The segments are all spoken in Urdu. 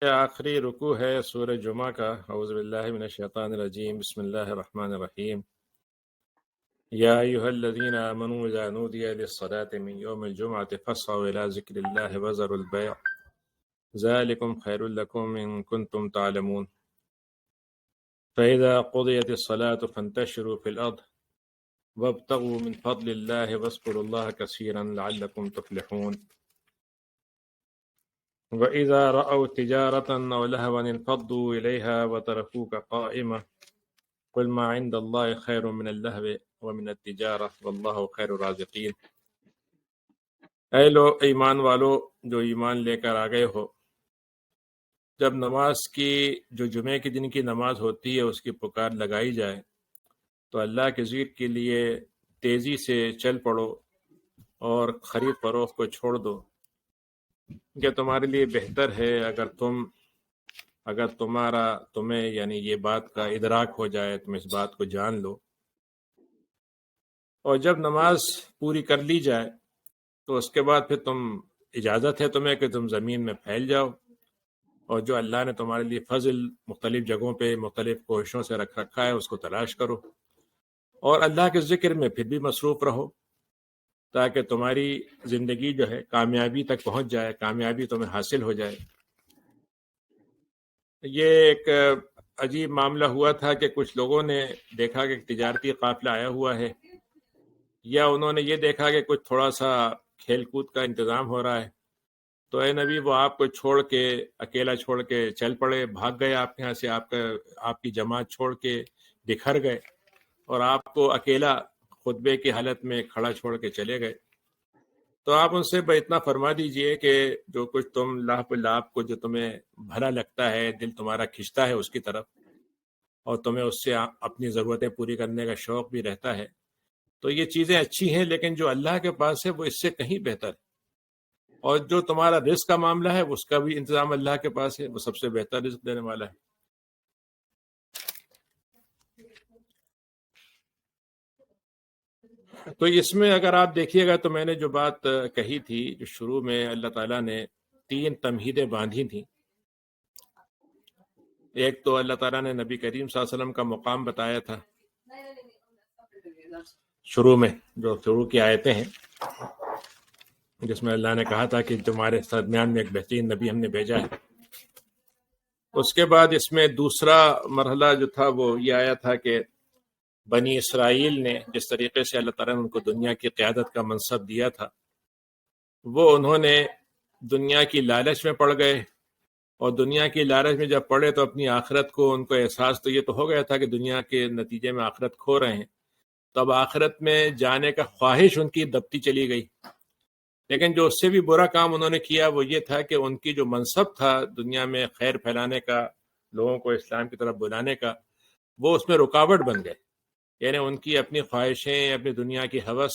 یہ آخری رکوع ہے سورہ جمعہ کا۔ اعوذ باللہ من الشیطان الرجیم، بسم اللہ الرحمن الرحیم۔ یا ایہا الذین آمنوا اذا نودی للصلاة من یوم الجمعة فاسعوا الی ذکر اللہ وذروا البیع ذلکم خیر لکم ان کنتم تعلمون۔ فإذا قضیت الصلاة فانتشروا فی الارض وابتغوا من فضل اللہ واذکروا اللہ کثیرا لعلکم تفلحون۔ وَإِذَا رَأَوْا تِجَارَةً أَوْ لَهْوًا انفضوا إِلَيْهَا وَتَرَكُوكَ قَائِمًا قُلْ مَا عِندَ اللَّهِ خَيْرٌ مِنَ اللَّهْوِ وَمِنَ التِّجَارَةِ وَاللَّهُ خَيْرُ الرَّازِقِينَ۔ اے لوگ ایمان والو جو ایمان لے کر آ گئے ہو، جب نماز کی جو جمعے کے دن کی نماز ہوتی ہے اس کی پکار لگائی جائے تو اللہ کے ذکر کے لیے تیزی سے چل پڑو اور خرید فروخت کو چھوڑ دو کہ تمہارے لیے بہتر ہے اگر تمہیں یعنی یہ بات کا ادراک ہو جائے، تم اس بات کو جان لو، اور جب نماز پوری کر لی جائے تو اس کے بعد پھر اجازت ہے تمہیں کہ تم زمین میں پھیل جاؤ، اور جو اللہ نے تمہارے لیے فضل مختلف جگہوں پہ مختلف کوششوں سے رکھا ہے اس کو تلاش کرو، اور اللہ کے ذکر میں پھر بھی مصروف رہو تاکہ تمہاری زندگی جو ہے کامیابی تک پہنچ جائے، کامیابی تمہیں حاصل ہو جائے۔ یہ ایک عجیب معاملہ ہوا تھا کہ کچھ لوگوں نے دیکھا کہ ایک تجارتی قافلہ آیا ہوا ہے، یا انہوں نے یہ دیکھا کہ کچھ تھوڑا سا کھیل کود کا انتظام ہو رہا ہے، تو اے نبی وہ آپ کو چھوڑ کے اکیلا چھوڑ کے چل پڑے، بھاگ گئے آپ کے یہاں سے، آپ کی جماعت چھوڑ کے بکھر گئے اور آپ کو اکیلا خطبے کی حالت میں کھڑا چھوڑ کے چلے گئے۔ تو آپ ان سے اتنا فرما دیجئے کہ جو کچھ تم لاپ کو جو تمہیں بھلا لگتا ہے، دل تمہارا کھنچتا ہے اس کی طرف، اور تمہیں اس سے اپنی ضرورتیں پوری کرنے کا شوق بھی رہتا ہے، تو یہ چیزیں اچھی ہیں، لیکن جو اللہ کے پاس ہے وہ اس سے کہیں بہتر ہے، اور جو تمہارا رزق کا معاملہ ہے اس کا بھی انتظام اللہ کے پاس ہے، وہ سب سے بہتر رزق دینے والا ہے۔ تو اس میں اگر آپ دیکھیے گا تو میں نے جو بات کہی تھی، جو شروع میں اللہ تعالیٰ نے 3 تمہیدیں باندھی تھیں۔ ایک تو اللہ تعالیٰ نے نبی کریم صلی اللہ علیہ وسلم کا مقام بتایا تھا شروع میں، جو شروع کی آیتیں ہیں جس میں اللہ نے کہا تھا کہ تمہارے درمیان میں ایک بہترین نبی ہم نے بھیجا ہے۔ اس کے بعد اس میں دوسرا مرحلہ جو تھا وہ یہ آیا تھا کہ بنی اسرائیل نے جس طریقے سے اللہ تعالیٰ نے ان کو دنیا کی قیادت کا منصب دیا تھا، وہ انہوں نے دنیا کی لالچ میں پڑ گئے، اور دنیا کی لالچ میں جب پڑے تو اپنی آخرت کو ان کو احساس تو یہ تو ہو گیا تھا کہ دنیا کے نتیجے میں آخرت کھو رہے ہیں، تو اب آخرت میں جانے کا خواہش ان کی دبتی چلی گئی۔ لیکن جو اس سے بھی برا کام انہوں نے کیا وہ یہ تھا کہ ان کی جو منصب تھا دنیا میں خیر پھیلانے کا، لوگوں کو اسلام کی طرف بلانے کا، وہ اس میں رکاوٹ بن گئے، یعنی ان کی اپنی خواہشیں، اپنی دنیا کی ہوس،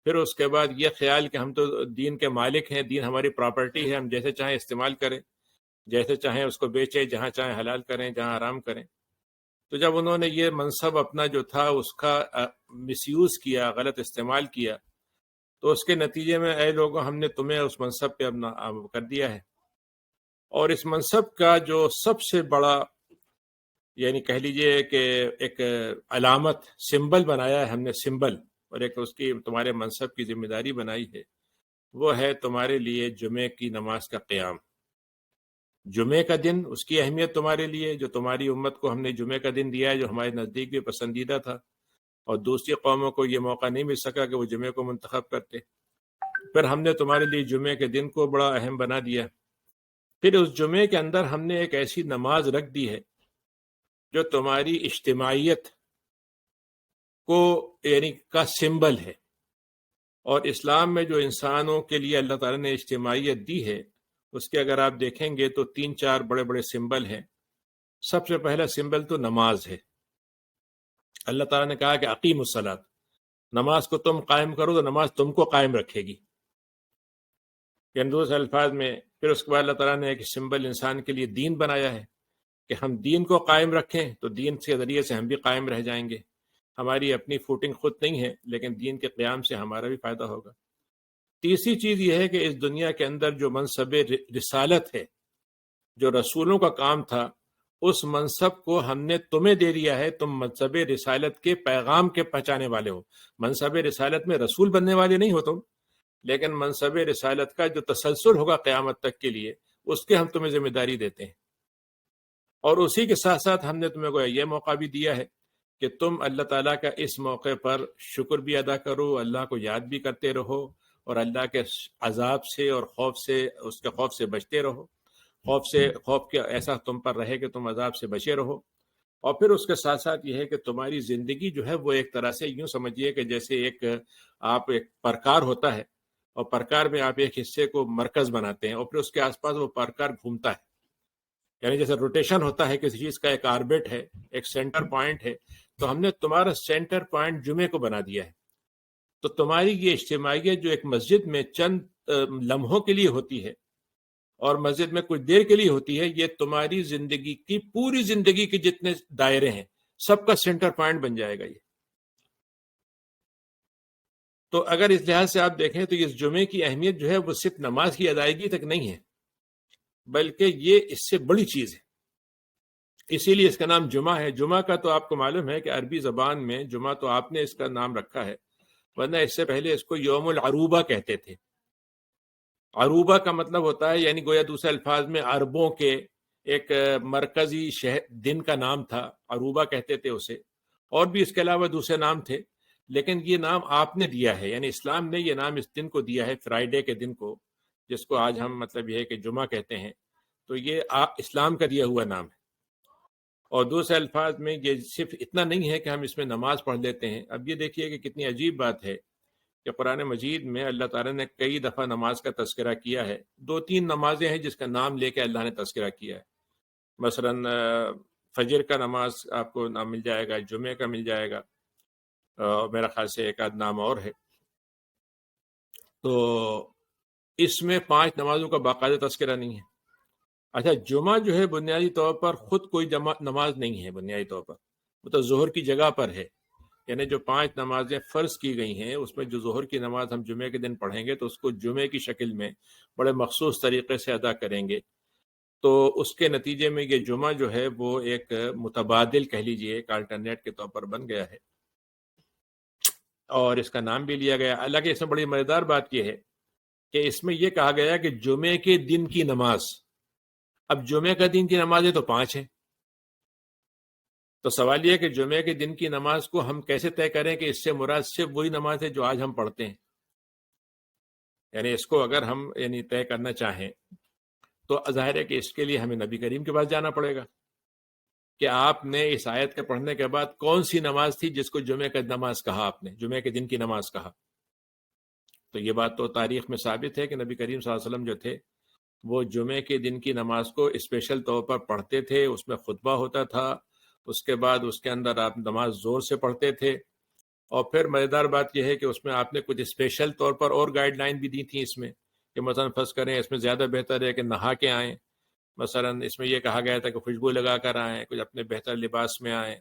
پھر اس کے بعد یہ خیال کہ ہم تو دین کے مالک ہیں، دین ہماری پراپرٹی ہے، ہم جیسے چاہیں استعمال کریں، جیسے چاہیں اس کو بیچیں، جہاں چاہیں حلال کریں، جہاں حرام کریں۔ تو جب انہوں نے یہ منصب اپنا جو تھا اس کا مس یوز کیا، غلط استعمال کیا، تو اس کے نتیجے میں اے لوگوں ہم نے تمہیں اس منصب پہ اپنا کر دیا ہے، اور اس منصب کا جو سب سے بڑا یعنی کہہ لیجئے کہ ایک علامت، سمبل بنایا ہے ہم نے، سمبل، اور ایک اس کی تمہارے منصب کی ذمہ داری بنائی ہے، وہ ہے تمہارے لیے جمعے کی نماز کا قیام۔ جمعے کا دن، اس کی اہمیت تمہارے لیے، جو تمہاری امت کو ہم نے جمعے کا دن دیا ہے، جو ہمارے نزدیک بھی پسندیدہ تھا، اور دوسری قوموں کو یہ موقع نہیں مل سکا کہ وہ جمعے کو منتخب کرتے، پھر ہم نے تمہارے لیے جمعے کے دن کو بڑا اہم بنا دیا۔ پھر اس جمعے کے اندر ہم نے ایک ایسی نماز رکھ دی ہے جو تمہاری اجتماعیت کو یعنی کا سمبل ہے، اور اسلام میں جو انسانوں کے لیے اللہ تعالیٰ نے اجتماعیت دی ہے اس کے اگر آپ دیکھیں گے تو 3-4 بڑے بڑے سمبل ہیں۔ سب سے پہلا سمبل تو نماز ہے۔ اللہ تعالیٰ نے کہا کہ اقیم الصلاۃ، نماز کو تم قائم کرو تو نماز تم کو قائم رکھے گی، یعنی دوسرے الفاظ میں پھر اس کے بعد اللہ تعالیٰ نے ایک سمبل انسان کے لیے دین بنایا ہے کہ ہم دین کو قائم رکھیں تو دین کے ذریعے سے ہم بھی قائم رہ جائیں گے، ہماری اپنی فوٹنگ خود نہیں ہے لیکن دین کے قیام سے ہمارا بھی فائدہ ہوگا۔ تیسری چیز یہ ہے کہ اس دنیا کے اندر جو منصب رسالت ہے جو رسولوں کا کام تھا اس منصب کو ہم نے تمہیں دے دیا ہے، تم منصب رسالت کے پیغام کے پہنچانے والے ہو۔ منصب رسالت میں رسول بننے والے نہیں ہو تم، لیکن منصب رسالت کا جو تسلسل ہوگا قیامت تک کے لیے اس کے ہم تمہیں ذمہ داری دیتے ہیں۔ اور اسی کے ساتھ ساتھ ہم نے تمہیں کو یہ موقع بھی دیا ہے کہ تم اللہ تعالیٰ کا اس موقع پر شکر بھی ادا کرو، اللہ کو یاد بھی کرتے رہو، اور اللہ کے عذاب سے اور خوف سے، اس کے خوف سے بچتے رہو، خوف کے ایسا تم پر رہے کہ تم عذاب سے بچے رہو۔ اور پھر اس کے ساتھ ساتھ یہ ہے کہ تمہاری زندگی جو ہے وہ ایک طرح سے یوں سمجھیے کہ جیسے ایک پرکار ہوتا ہے، اور پرکار میں آپ ایک حصے کو مرکز بناتے ہیں اور پھر اس کے آس پاس وہ پرکار گھومتا ہے، یعنی جیسے روٹیشن ہوتا ہے کسی چیز کا، ایک آربٹ ہے، ایک سینٹر پوائنٹ ہے، تو ہم نے تمہارا سینٹر پوائنٹ جمعے کو بنا دیا ہے۔ تو تمہاری یہ اجتماعیت جو ایک مسجد میں چند لمحوں کے لیے ہوتی ہے اور مسجد میں کچھ دیر کے لیے ہوتی ہے، یہ تمہاری زندگی کی، پوری زندگی کے جتنے دائرے ہیں سب کا سینٹر پوائنٹ بن جائے گا یہ۔ تو اگر اس لحاظ سے آپ دیکھیں تو اس جمعے کی اہمیت جو ہے وہ صرف نماز کی ادائیگی تک نہیں ہے، بلکہ یہ اس سے بڑی چیز ہے۔ اسی لیے اس کا نام جمعہ ہے۔ جمعہ کا تو آپ کو معلوم ہے کہ عربی زبان میں جمعہ تو آپ نے اس کا نام رکھا ہے، ورنہ اس سے پہلے اس کو یوم العروبہ کہتے تھے۔ عروبہ کا مطلب ہوتا ہے، یعنی گویا دوسرے الفاظ میں عربوں کے ایک مرکزی دن کا نام تھا، عروبہ کہتے تھے اسے، اور بھی اس کے علاوہ دوسرے نام تھے، لیکن یہ نام آپ نے دیا ہے، یعنی اسلام نے یہ نام اس دن کو دیا ہے، فرائیڈے کے دن کو، جس کو آج ہم مطلب یہ ہے کہ جمعہ کہتے ہیں۔ تو یہ اسلام کا دیا ہوا نام ہے۔ اور دوسرے الفاظ میں یہ صرف اتنا نہیں ہے کہ ہم اس میں نماز پڑھ لیتے ہیں۔ اب یہ دیکھیے کہ کتنی عجیب بات ہے کہ قرآن مجید میں اللہ تعالیٰ نے کئی دفعہ نماز کا تذکرہ کیا ہے۔ 2-3 نمازیں ہیں جس کا نام لے کے اللہ نے تذکرہ کیا ہے۔ مثلا فجر کا نماز آپ کو نام مل جائے گا، جمعے کا مل جائے گا، میرا خیال سے ایک آدھ نام اور ہے۔ تو اس میں 5 نمازوں کا باقاعدہ تذکرہ نہیں ہے۔ اچھا، جمعہ جو ہے بنیادی طور پر خود کوئی نماز نہیں ہے، بنیادی طور پر وہ تو ظہر کی جگہ پر ہے، یعنی جو 5 نمازیں فرض کی گئی ہیں اس میں جو ظہر کی نماز ہم جمعے کے دن پڑھیں گے تو اس کو جمعے کی شکل میں بڑے مخصوص طریقے سے ادا کریں گے، تو اس کے نتیجے میں یہ جمعہ جو ہے وہ ایک متبادل کہہ لیجئے، ایک الٹرنیٹ کے طور پر بن گیا ہے اور اس کا نام بھی لیا گیا۔ حالانکہ اس میں بڑی مزیدار بات یہ ہے کہ اس میں یہ کہا گیا کہ جمعے کے دن کی نماز۔ اب جمعے کا دن کی نمازیں تو 5 ہیں، تو سوال یہ کہ جمعے کے دن کی نماز کو ہم کیسے طے کریں کہ اس سے مراد صرف وہی نماز ہے جو آج ہم پڑھتے ہیں؟ یعنی اس کو اگر ہم طے کرنا چاہیں تو ظاہر ہے کہ اس کے لیے ہمیں نبی کریم کے پاس جانا پڑے گا کہ آپ نے اس آیت کے پڑھنے کے بعد کون سی نماز تھی جس کو جمعے کا نماز کہا، آپ نے جمعے کے دن کی نماز کہا۔ تو یہ بات تو تاریخ میں ثابت ہے کہ نبی کریم صلی اللہ علیہ وسلم جو تھے وہ جمعے کے دن کی نماز کو اسپیشل طور پر پڑھتے تھے، اس میں خطبہ ہوتا تھا، اس کے بعد اس کے اندر آپ نماز زور سے پڑھتے تھے، اور پھر مزیدار بات یہ ہے کہ اس میں آپ نے کچھ اسپیشل طور پر اور گائیڈ لائن بھی دی تھی اس میں کہ مثلا فرض کریں اس میں زیادہ بہتر ہے کہ نہا کے آئیں، مثلا اس میں یہ کہا گیا تھا کہ خوشبو لگا کر آئیں، کچھ اپنے بہتر لباس میں آئیں۔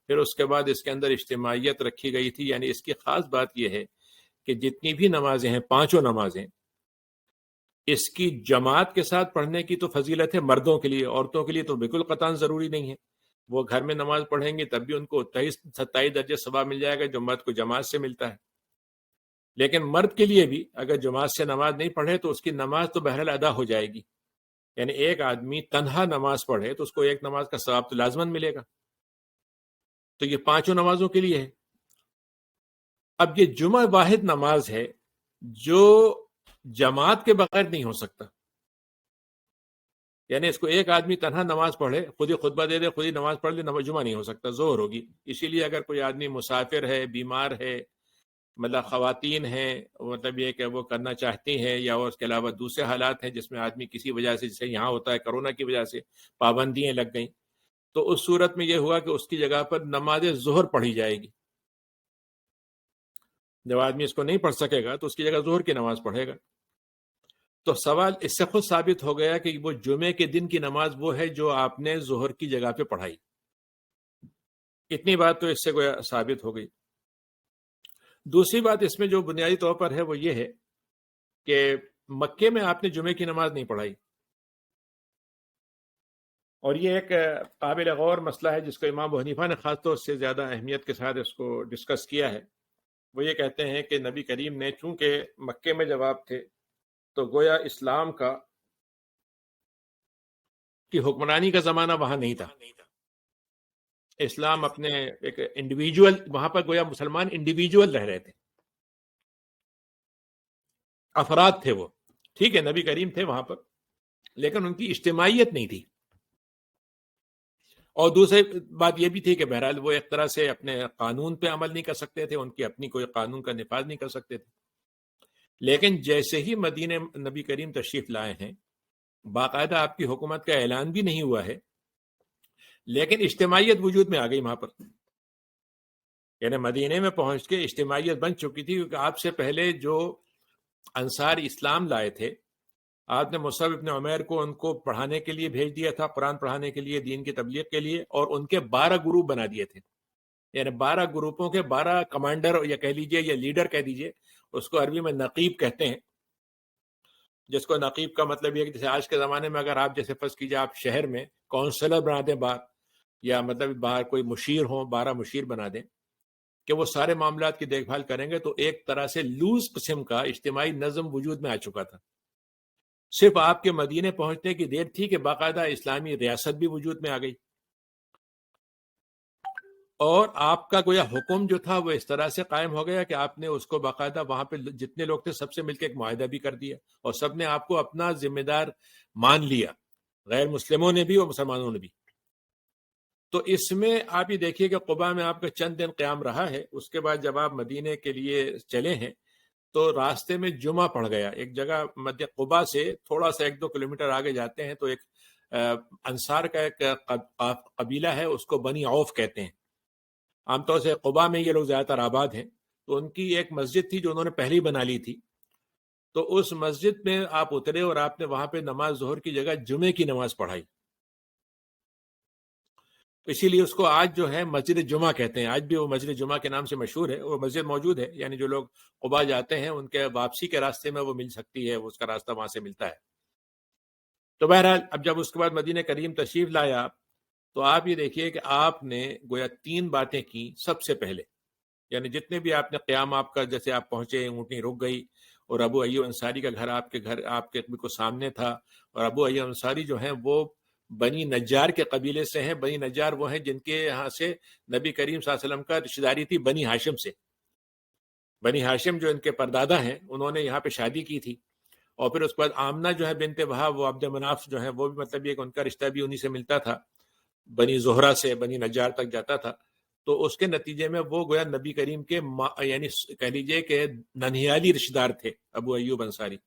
پھر اس کے بعد اس کے اندر اجتماعیت رکھی گئی تھی، یعنی اس کی خاص بات یہ ہے کہ جتنی بھی نمازیں ہیں، 5 نمازیں، اس کی جماعت کے ساتھ پڑھنے کی تو فضیلت ہے مردوں کے لیے، عورتوں کے لیے تو بالکل قطعاً ضروری نہیں ہے، وہ گھر میں نماز پڑھیں گے تب بھی ان کو 27 درجے ثواب مل جائے گا جو مرد کو جماعت سے ملتا ہے۔ لیکن مرد کے لیے بھی اگر جماعت سے نماز نہیں پڑھے تو اس کی نماز تو بہرحال ادا ہو جائے گی، یعنی ایک آدمی تنہا نماز پڑھے تو اس کو ایک نماز کا ثواب تو لازماً ملے گا۔ تو یہ 5 نمازوں کے لیے ہے۔ اب یہ جمعہ واحد نماز ہے جو جماعت کے بغیر نہیں ہو سکتا، یعنی اس کو ایک آدمی تنہا نماز پڑھے، خود ہی خطبہ دے دے، خود ہی نماز پڑھ لے، جمعہ نہیں ہو سکتا، ظہر ہوگی۔ اسی لیے اگر کوئی آدمی مسافر ہے، بیمار ہے، مطلب خواتین ہیں، مطلب یہ کہ وہ کرنا چاہتی ہیں، یا اس کے علاوہ دوسرے حالات ہیں جس میں آدمی کسی وجہ سے، جیسے یہاں ہوتا ہے کرونا کی وجہ سے پابندیاں لگ گئیں، تو اس صورت میں یہ ہوا کہ اس کی جگہ پر نماز ظہر پڑھی جائے گی۔ جب آدمی اس کو نہیں پڑھ سکے گا تو اس کی جگہ ظہر کی نماز پڑھے گا۔ تو سوال اس سے خود ثابت ہو گیا کہ وہ جمعے کے دن کی نماز وہ ہے جو آپ نے ظہر کی جگہ پہ پڑھائی۔ اتنی بات تو اس سے گویا ثابت ہو گئی۔ دوسری بات اس میں جو بنیادی طور پر ہے وہ یہ ہے کہ مکے میں آپ نے جمعے کی نماز نہیں پڑھائی، اور یہ ایک قابل غور مسئلہ ہے جس کو امام ابو حنیفہ نے خاص طور سے زیادہ اہمیت کے ساتھ اس کو ڈسکس کیا ہے. وہ یہ کہتے ہیں کہ نبی کریم نے چونکہ مکے میں جب آپ تھے تو گویا اسلام کی حکمرانی کا زمانہ وہاں نہیں تھا. اسلام اپنے ایک انڈیویجول، وہاں پر گویا مسلمان انڈیویجول رہ رہے تھے، افراد تھے وہ. ٹھیک ہے نبی کریم تھے وہاں پر، لیکن ان کی اجتماعیت نہیں تھی. اور دوسری بات یہ بھی تھی کہ بہرحال وہ ایک طرح سے اپنے قانون پہ عمل نہیں کر سکتے تھے، ان کی اپنی کوئی قانون کا نفاذ نہیں کر سکتے تھے. لیکن جیسے ہی مدینے نبی کریم تشریف لائے ہیں، باقاعدہ آپ کی حکومت کا اعلان بھی نہیں ہوا ہے، لیکن اجتماعیت وجود میں آ گئی وہاں پر. یعنی مدینے میں پہنچ کے اجتماعیت بن چکی تھی، کیونکہ آپ سے پہلے جو انصار اسلام لائے تھے، آپ نے مصعب ابن عمیر کو ان کو پڑھانے کے لیے بھیج دیا تھا، قرآن پڑھانے کے لیے، دین کی تبلیغ کے لیے، اور ان کے 12 گروپ بنا دیے تھے. یعنی 12 گروپوں کے 12 کمانڈر یا کہہ لیجئے یا لیڈر کہہ دیجئے، اس کو عربی میں نقیب کہتے ہیں. جس کو نقیب کا مطلب یہ کہ جیسے آج کے زمانے میں اگر آپ جیسے فرض کیجئے آپ شہر میں کونسلر بنا دیں باہر، یا مطلب باہر کوئی مشیر ہوں، 12 مشیر بنا دیں کہ وہ سارے معاملات کی دیکھ بھال کریں گے، تو ایک طرح سے لوز قسم کا اجتماعی نظم وجود میں آ چکا تھا. صرف آپ کے مدینے پہنچنے کی دیر تھی کہ باقاعدہ اسلامی ریاست بھی وجود میں آ گئی، اور آپ کا گویا حکم جو تھا وہ اس طرح سے قائم ہو گیا کہ آپ نے اس کو باقاعدہ وہاں پہ جتنے لوگ تھے سب سے مل کے ایک معاہدہ بھی کر دیا، اور سب نے آپ کو اپنا ذمہ دار مان لیا، غیر مسلموں نے بھی اور مسلمانوں نے بھی. تو اس میں آپ یہ دیکھیے کہ قباء میں آپ کا چند دن قیام رہا ہے. اس کے بعد جب آپ مدینے کے لیے چلے ہیں تو راستے میں جمعہ پڑ گیا. ایک جگہ قباء سے تھوڑا سا 1-2 کلومیٹر آگے جاتے ہیں تو ایک انصار کا ایک قبیلہ ہے، اس کو بنی عوف کہتے ہیں. عام طور سے قباء میں یہ لوگ زیادہ تر آباد ہیں. تو ان کی ایک مسجد تھی جو انہوں نے پہلی بنا لی تھی. تو اس مسجد میں آپ اترے اور آپ نے وہاں پہ نماز ظہر کی جگہ جمعے کی نماز پڑھائی. اسی لیے اس کو آج جو ہے مسجد جمعہ کہتے ہیں. آج بھی وہ مسجد جمعہ کے نام سے مشہور ہے، وہ مسجد موجود ہے. یعنی جو لوگ قباء جاتے ہیں ان کے واپسی کے راستے میں وہ مل سکتی ہے، اس کا راستہ وہاں سے ملتا ہے. تو بہرحال اب جب اس کے بعد مدینہ کریم تشریف لایا تو آپ یہ دیکھیے کہ آپ نے گویا 3 باتیں کی. سب سے پہلے یعنی جتنے بھی آپ نے قیام آپ کا، جیسے آپ پہنچے اونٹنی رک گئی، اور ابو ایوب انصاری کا گھر آپ کے کو سامنے تھا. اور ابو ایوب انصاری جو ہیں وہ بنی نجار کے قبیلے سے ہیں. بنی نجار وہ ہیں جن کے یہاں سے نبی کریم صلی اللہ علیہ وسلم کا رشتہ داری تھی بنی ہاشم سے. بنی ہاشم جو ان کے پردادا ہیں انہوں نے یہاں پہ شادی کی تھی. اور پھر اس کے بعد آمنہ جو ہے بنت وہب، وہ عبد مناف جو ہے وہ بھی مطلب یہ کہ ان کا رشتہ بھی انہی سے ملتا تھا، بنی زہرہ سے بنی نجار تک جاتا تھا. تو اس کے نتیجے میں وہ گویا نبی کریم کے یعنی کہہ لیجئے کہ ننھیالی رشتہ دار تھے ابو ایوب انصاری.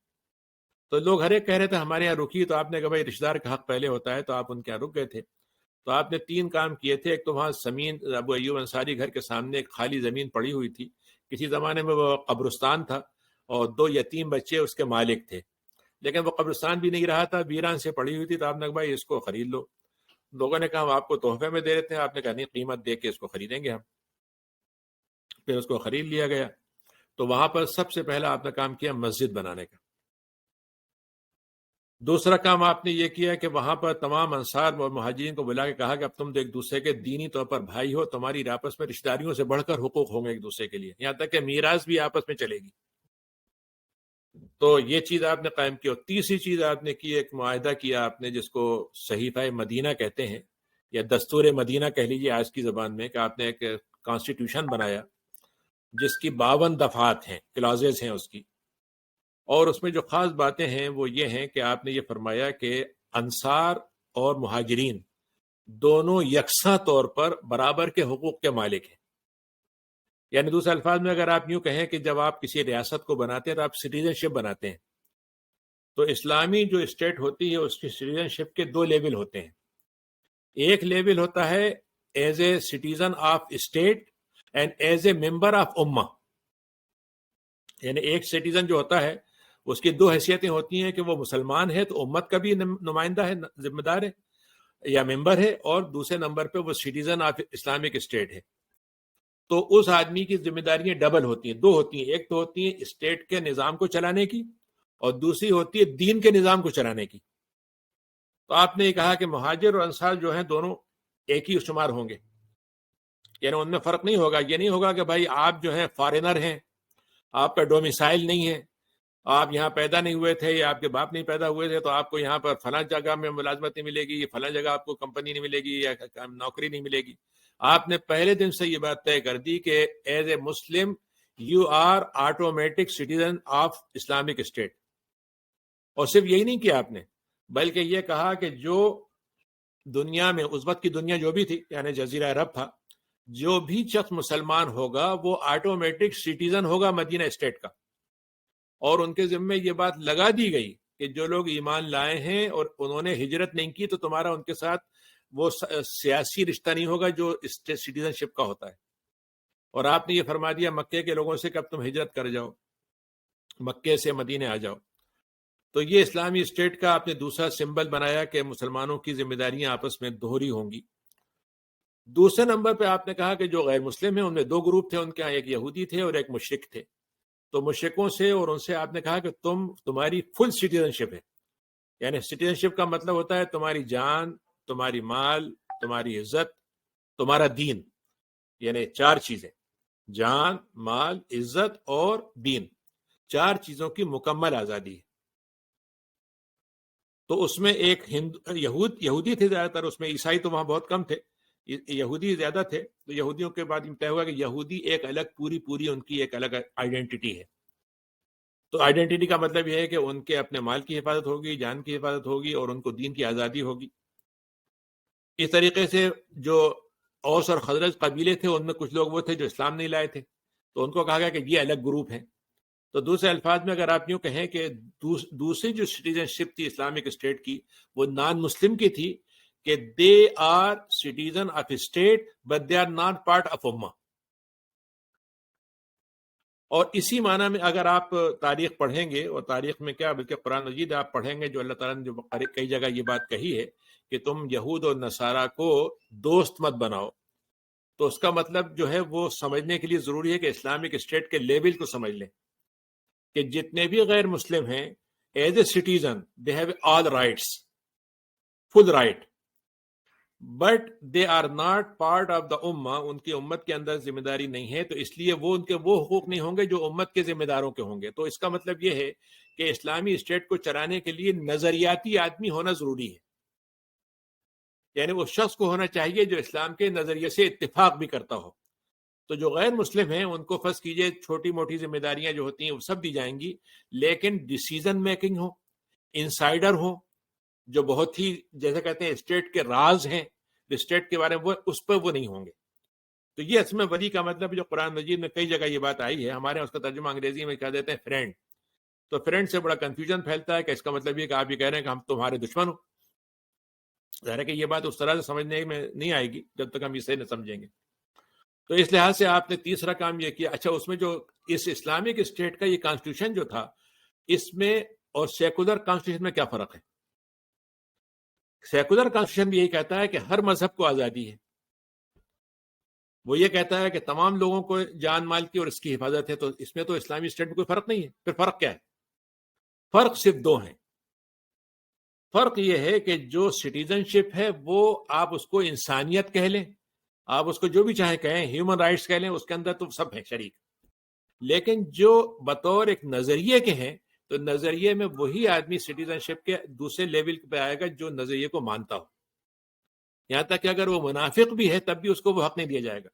تو لوگ ہر ایک کہہ رہے تھے ہمارے یہاں رکی، تو آپ نے کہا بھائی رشتہ دار کا حق پہلے ہوتا ہے، تو آپ ان کے یہاں رک گئے تھے. تو آپ نے 3 کام کیے تھے. ایک تو وہاں زمین، ابو ایوب انصاری گھر کے سامنے ایک خالی زمین پڑی ہوئی تھی، کسی زمانے میں وہ قبرستان تھا، اور 2 یتیم بچے اس کے مالک تھے. لیکن وہ قبرستان بھی نہیں رہا تھا، ویران سے پڑی ہوئی تھی. تو آپ نے کہا بھائی اس کو خرید لو. لوگوں نے کہا ہم آپ کو تحفے میں دے دیتے ہیں. آپ نے کہا نہیں، قیمت دے کے اس کو خریدیں گے ہم. پھر اس کو خرید لیا گیا. تو وہاں پر سب سے پہلا آپ نے کام کیا مسجد بنانے کا. دوسرا کام آپ نے یہ کیا کہ وہاں پر تمام انصار اور مہاجرین کو بلا کے کہا کہ اب تم ایک دوسرے کے دینی طور پر بھائی ہو، تمہاری آپس میں رشتہ داریوں سے بڑھ کر حقوق ہوں گے ایک دوسرے کے لیے، یہاں تک کہ میراث بھی آپس میں چلے گی. تو یہ چیز آپ نے قائم کی. اور تیسری چیز آپ نے کی، ایک معاہدہ کیا آپ نے جس کو صحیفہ مدینہ کہتے ہیں، یا دستور مدینہ کہہ لیجیے آج کی زبان میں، کہ آپ نے ایک کانسٹیٹیوشن بنایا جس کی 52 دفعات ہیں، کلازز ہیں اس کی. اور اس میں جو خاص باتیں ہیں وہ یہ ہیں کہ آپ نے یہ فرمایا کہ انصار اور مہاجرین دونوں یکساں طور پر برابر کے حقوق کے مالک ہیں. یعنی دوسرے الفاظ میں اگر آپ یوں کہیں کہ جب آپ کسی ریاست کو بناتے ہیں تو آپ سٹیزن شپ بناتے ہیں. تو اسلامی جو اسٹیٹ ہوتی ہے اس کی سٹیزن شپ کے 2 لیول ہوتے ہیں. ایک لیول ہوتا ہے as a citizen of state and as a member of امہ. یعنی ایک سٹیزن جو ہوتا ہے اس کی 2 حیثیتیں ہوتی ہیں کہ وہ مسلمان ہے تو امت کا بھی نمائندہ ہے، ذمہ دار ہے یا ممبر ہے، اور دوسرے نمبر پہ وہ سٹیزن آف اسلامک اسٹیٹ ہے. تو اس آدمی کی ذمہ داریاں ڈبل ہوتی ہیں، 2 ہوتی ہیں. ایک تو ہوتی ہیں اسٹیٹ کے نظام کو چلانے کی، اور دوسری ہوتی ہے دین کے نظام کو چلانے کی. تو آپ نے یہ کہا کہ مہاجر اور انصار جو ہیں دونوں ایک ہی شمار ہوں گے، یعنی ان میں فرق نہیں ہوگا. یہ نہیں ہوگا کہ بھائی آپ جو ہیں فارینر ہیں، آپ کا ڈومیسائل نہیں ہے، آپ یہاں پیدا نہیں ہوئے تھے یا آپ کے باپ نہیں پیدا ہوئے تھے تو آپ کو یہاں پر فلاں جگہ میں ملازمت نہیں ملے گی، فلاں جگہ آپ کو کمپنی نہیں ملے گی یا نوکری نہیں ملے گی. آپ نے پہلے دن سے یہ بات طے کر دی کہ as a Muslim you are automatic citizen of Islamic state. اور صرف یہی نہیں کیا آپ نے، بلکہ یہ کہا کہ جو دنیا میں اس وقت کی دنیا جو بھی تھی، یعنی جزیرہ عرب تھا، جو بھی شخص مسلمان ہوگا وہ آٹومیٹک سٹیزن ہوگا مدینہ اسٹیٹ کا. اور ان کے ذمے یہ بات لگا دی گئی کہ جو لوگ ایمان لائے ہیں اور انہوں نے ہجرت نہیں کی تو تمہارا ان کے ساتھ وہ سیاسی رشتہ نہیں ہوگا جو سٹیزن شپ کا ہوتا ہے. اور آپ نے یہ فرما دیا مکے کے لوگوں سے کہ اب تم ہجرت کر جاؤ، مکے سے مدینے آ جاؤ. تو یہ اسلامی اسٹیٹ کا آپ نے دوسرا سمبل بنایا کہ مسلمانوں کی ذمہ داریاں آپس میں دوہری ہوں گی. دوسرے نمبر پہ آپ نے کہا کہ جو غیر مسلم ہیں ان میں دو گروپ تھے، ان کے ہاں ایک یہودی تھے اور ایک مشرک تھے. تو مشرکوں سے اور ان سے آپ نے کہا کہ تمہاری فل سٹیزن شپ ہے، یعنی سٹیزن شپ کا مطلب ہوتا ہے تمہاری جان، تمہاری مال، تمہاری عزت، تمہارا دین، یعنی چار چیزیں، جان، مال، عزت اور دین، چار چیزوں کی مکمل آزادی ہے. تو اس میں ایک یہودی تھے زیادہ تر، اس میں عیسائی تو وہاں بہت کم تھے، یہودی زیادہ تھے. تو یہودیوں کے بعد طے ہوا کہ یہودی ایک الگ پوری ان کی ایک الگ آئیڈینٹی ہے. تو آئیڈینٹی کا مطلب یہ ہے کہ ان کے اپنے مال کی حفاظت ہوگی، جان کی حفاظت ہوگی اور ان کو دین کی آزادی ہوگی. اس طریقے سے جو اوس اور خزرج قبیلے تھے ان میں کچھ لوگ وہ تھے جو اسلام نہیں لائے تھے، تو ان کو کہا گیا کہ یہ الگ گروپ ہیں. تو دوسرے الفاظ میں اگر آپ یوں کہیں کہ دوسری جو سٹیزن شپ تھی اسلامک اسٹیٹ کی وہ نان مسلم کی تھی، کہ they are citizen of state but they are not part of امہ. اور اسی معنی میں اگر آپ تاریخ پڑھیں گے، اور تاریخ میں کیا بلکہ قرآن مجید آپ پڑھیں گے، جو اللہ تعالیٰ نے جو کئی جگہ یہ بات کہی ہے کہ تم یہود اور نصارہ کو دوست مت بناؤ، تو اس کا مطلب جو ہے وہ سمجھنے کے لیے ضروری ہے کہ اسلامک اسٹیٹ کے لیبل کو سمجھ لیں کہ جتنے بھی غیر مسلم ہیں as a citizen they have all rights, full right, but they are not part of the امہ، ان کی امت کے اندر ذمہ داری نہیں ہے، تو اس لیے وہ ان کے وہ حقوق نہیں ہوں گے جو امت کے ذمہ داروں کے ہوں گے. تو اس کا مطلب یہ ہے کہ اسلامی اسٹیٹ کو چلانے کے لیے نظریاتی آدمی ہونا ضروری ہے، یعنی وہ شخص کو ہونا چاہیے جو اسلام کے نظریے سے اتفاق بھی کرتا ہو. تو جو غیر مسلم ہیں ان کو فرض کیجئے چھوٹی موٹی ذمہ داریاں جو ہوتی ہیں وہ سب دی جائیں گی، لیکن ڈیسیزن میکنگ ہو، انسائیڈر ہو، جو بہت ہی جیسے کہتے ہیں اسٹیٹ کے راز ہیں، اسٹیٹ کے بارے میں وہ اس پر وہ نہیں ہوں گے. تو یہ اصل میں ولی کا مطلب جو قرآن مجید میں کئی جگہ یہ بات آئی ہے، ہمارے اس کا ترجمہ انگریزی میں کہہ دیتے ہیں فرینڈ. تو فرینڈ سے بڑا کنفیوژن پھیلتا ہے کہ اس کا مطلب یہ کہ آپ یہ کہہ رہے ہیں کہ ہم تمہارے دشمن ہوں. ظاہر ہے کہ یہ بات اس طرح سے سمجھنے میں نہیں آئے گی جب تک ہم اسے نہ سمجھیں گے. تو اس لحاظ سے آپ نے تیسرا کام یہ کیا. اچھا، اس میں جو اس اسلامک اسٹیٹ کا یہ کانسٹیٹیوشن جو تھا، اس میں اور سیکولر کانسٹیٹیوشن میں کیا فرق ہے؟ سیکولر کانسٹیٹیوشن بھی یہی کہتا ہے کہ ہر مذہب کو آزادی ہے، وہ یہ کہتا ہے کہ تمام لوگوں کو جان مال کی اور اس کی حفاظت ہے. تو اس میں تو اسلامی اسٹیٹ میں کوئی فرق نہیں ہے. پھر فرق کیا ہے؟ فرق صرف دو ہیں. فرق یہ ہے کہ جو سٹیزن شپ ہے وہ آپ اس کو انسانیت کہہ لیں، آپ اس کو جو بھی چاہیں کہیں، ہیومن رائٹس کہہ لیں، اس کے اندر تو سب ہیں شریک. لیکن جو بطور ایک نظریے کے ہیں تو نظریے میں وہی آدمی سٹیزن شپ کے دوسرے لیول پہ آئے گا جو نظریے کو مانتا ہو. یہاں تک کہ اگر وہ منافق بھی ہے تب بھی اس کو وہ حق نہیں دیا جائے گا.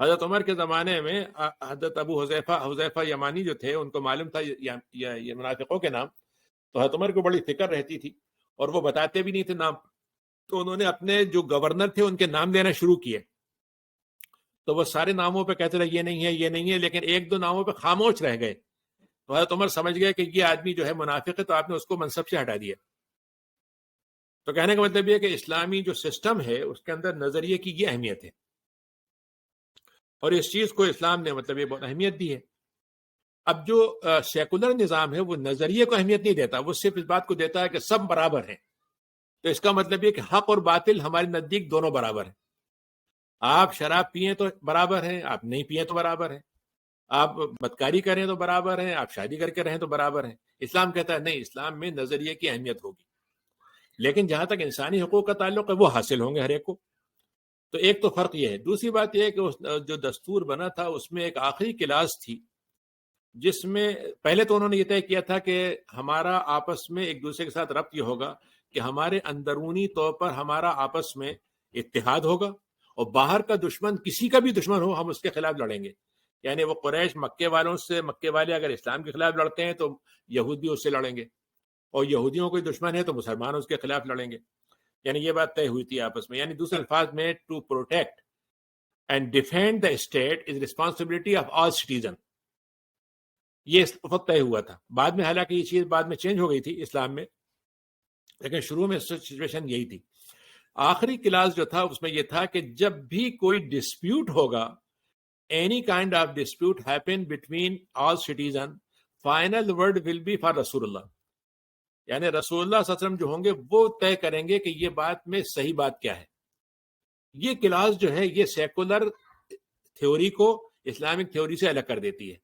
حضرت عمر کے زمانے میں حضرت ابو حذیفہ یمانی جو تھے ان کو معلوم تھا یہ منافقوں کے نام، تو حضرت عمر کو بڑی فکر رہتی تھی اور وہ بتاتے بھی نہیں تھے نام. تو انہوں نے اپنے جو گورنر تھے ان کے نام لینا شروع کیے. تو وہ سارے ناموں پہ کہتے رہے یہ نہیں ہے، یہ نہیں ہے، لیکن ایک دو ناموں پہ خاموش رہ گئے. تو حضرت عمر سمجھ گئے کہ یہ آدمی جو ہے منافق ہے، تو آپ نے اس کو منصب سے ہٹا دیا. تو کہنے کا مطلب یہ کہ اسلامی جو سسٹم ہے اس کے اندر نظریے کی یہ اہمیت ہے، اور اس چیز کو اسلام نے مطلب یہ بہت اہمیت دی ہے. اب جو سیکولر نظام ہے وہ نظریے کو اہمیت نہیں دیتا، وہ صرف اس بات کو دیتا ہے کہ سب برابر ہیں. تو اس کا مطلب یہ کہ حق اور باطل ہمارے نزدیک دونوں برابر ہیں. آپ شراب پئیں تو برابر ہیں، آپ نہیں پئیں تو برابر ہیں، آپ بدکاری کریں تو برابر ہیں، آپ شادی کر کے رہیں تو برابر ہیں. اسلام کہتا ہے نہیں، اسلام میں نظریے کی اہمیت ہوگی. لیکن جہاں تک انسانی حقوق کا تعلق ہے وہ حاصل ہوں گے ہر ایک کو. تو ایک تو فرق یہ ہے. دوسری بات یہ ہے کہ جو دستور بنا تھا اس میں ایک آخری کلاس تھی جس میں پہلے تو انہوں نے یہ طے کیا تھا کہ ہمارا آپس میں ایک دوسرے کے ساتھ ربط یہ ہوگا کہ ہمارے اندرونی طور پر ہمارا آپس میں اتحاد ہوگا اور باہر کا دشمن کسی کا بھی دشمن ہو ہم اس کے خلاف لڑیں گے. یعنی وہ قریش مکے والوں سے، مکے والے اگر اسلام کے خلاف لڑتے ہیں تو یہودی اس سے لڑیں گے، اور یہودیوں کوئی دشمن ہے تو مسلمان اس کے خلاف لڑیں گے. یعنی یہ بات طے ہوئی تھی آپس میں. یعنی دوسرے الفاظ میں to protect and defend the state is responsibility of all citizen. یہ اس وقت طے ہوا تھا. بعد میں حالانکہ یہ چیز بعد میں چینج ہو گئی تھی اسلام میں، لیکن شروع میں سچویشن یہی تھی. آخری کلاس جو تھا اس میں یہ تھا کہ جب بھی کوئی ڈسپیوٹ ہوگا، any kind of dispute happen between all citizens, final word will be for رسول اللہ. یعنی رسول اللہ صلی اللہ علیہ وسلم جو ہوں گے وہ طے کریں گے کہ یہ بات میں صحیح بات کیا ہے. یہ کلاس جو ہے یہ سیکولر تھیوری کو اسلامک تھیوری سے الگ کر دیتی ہے،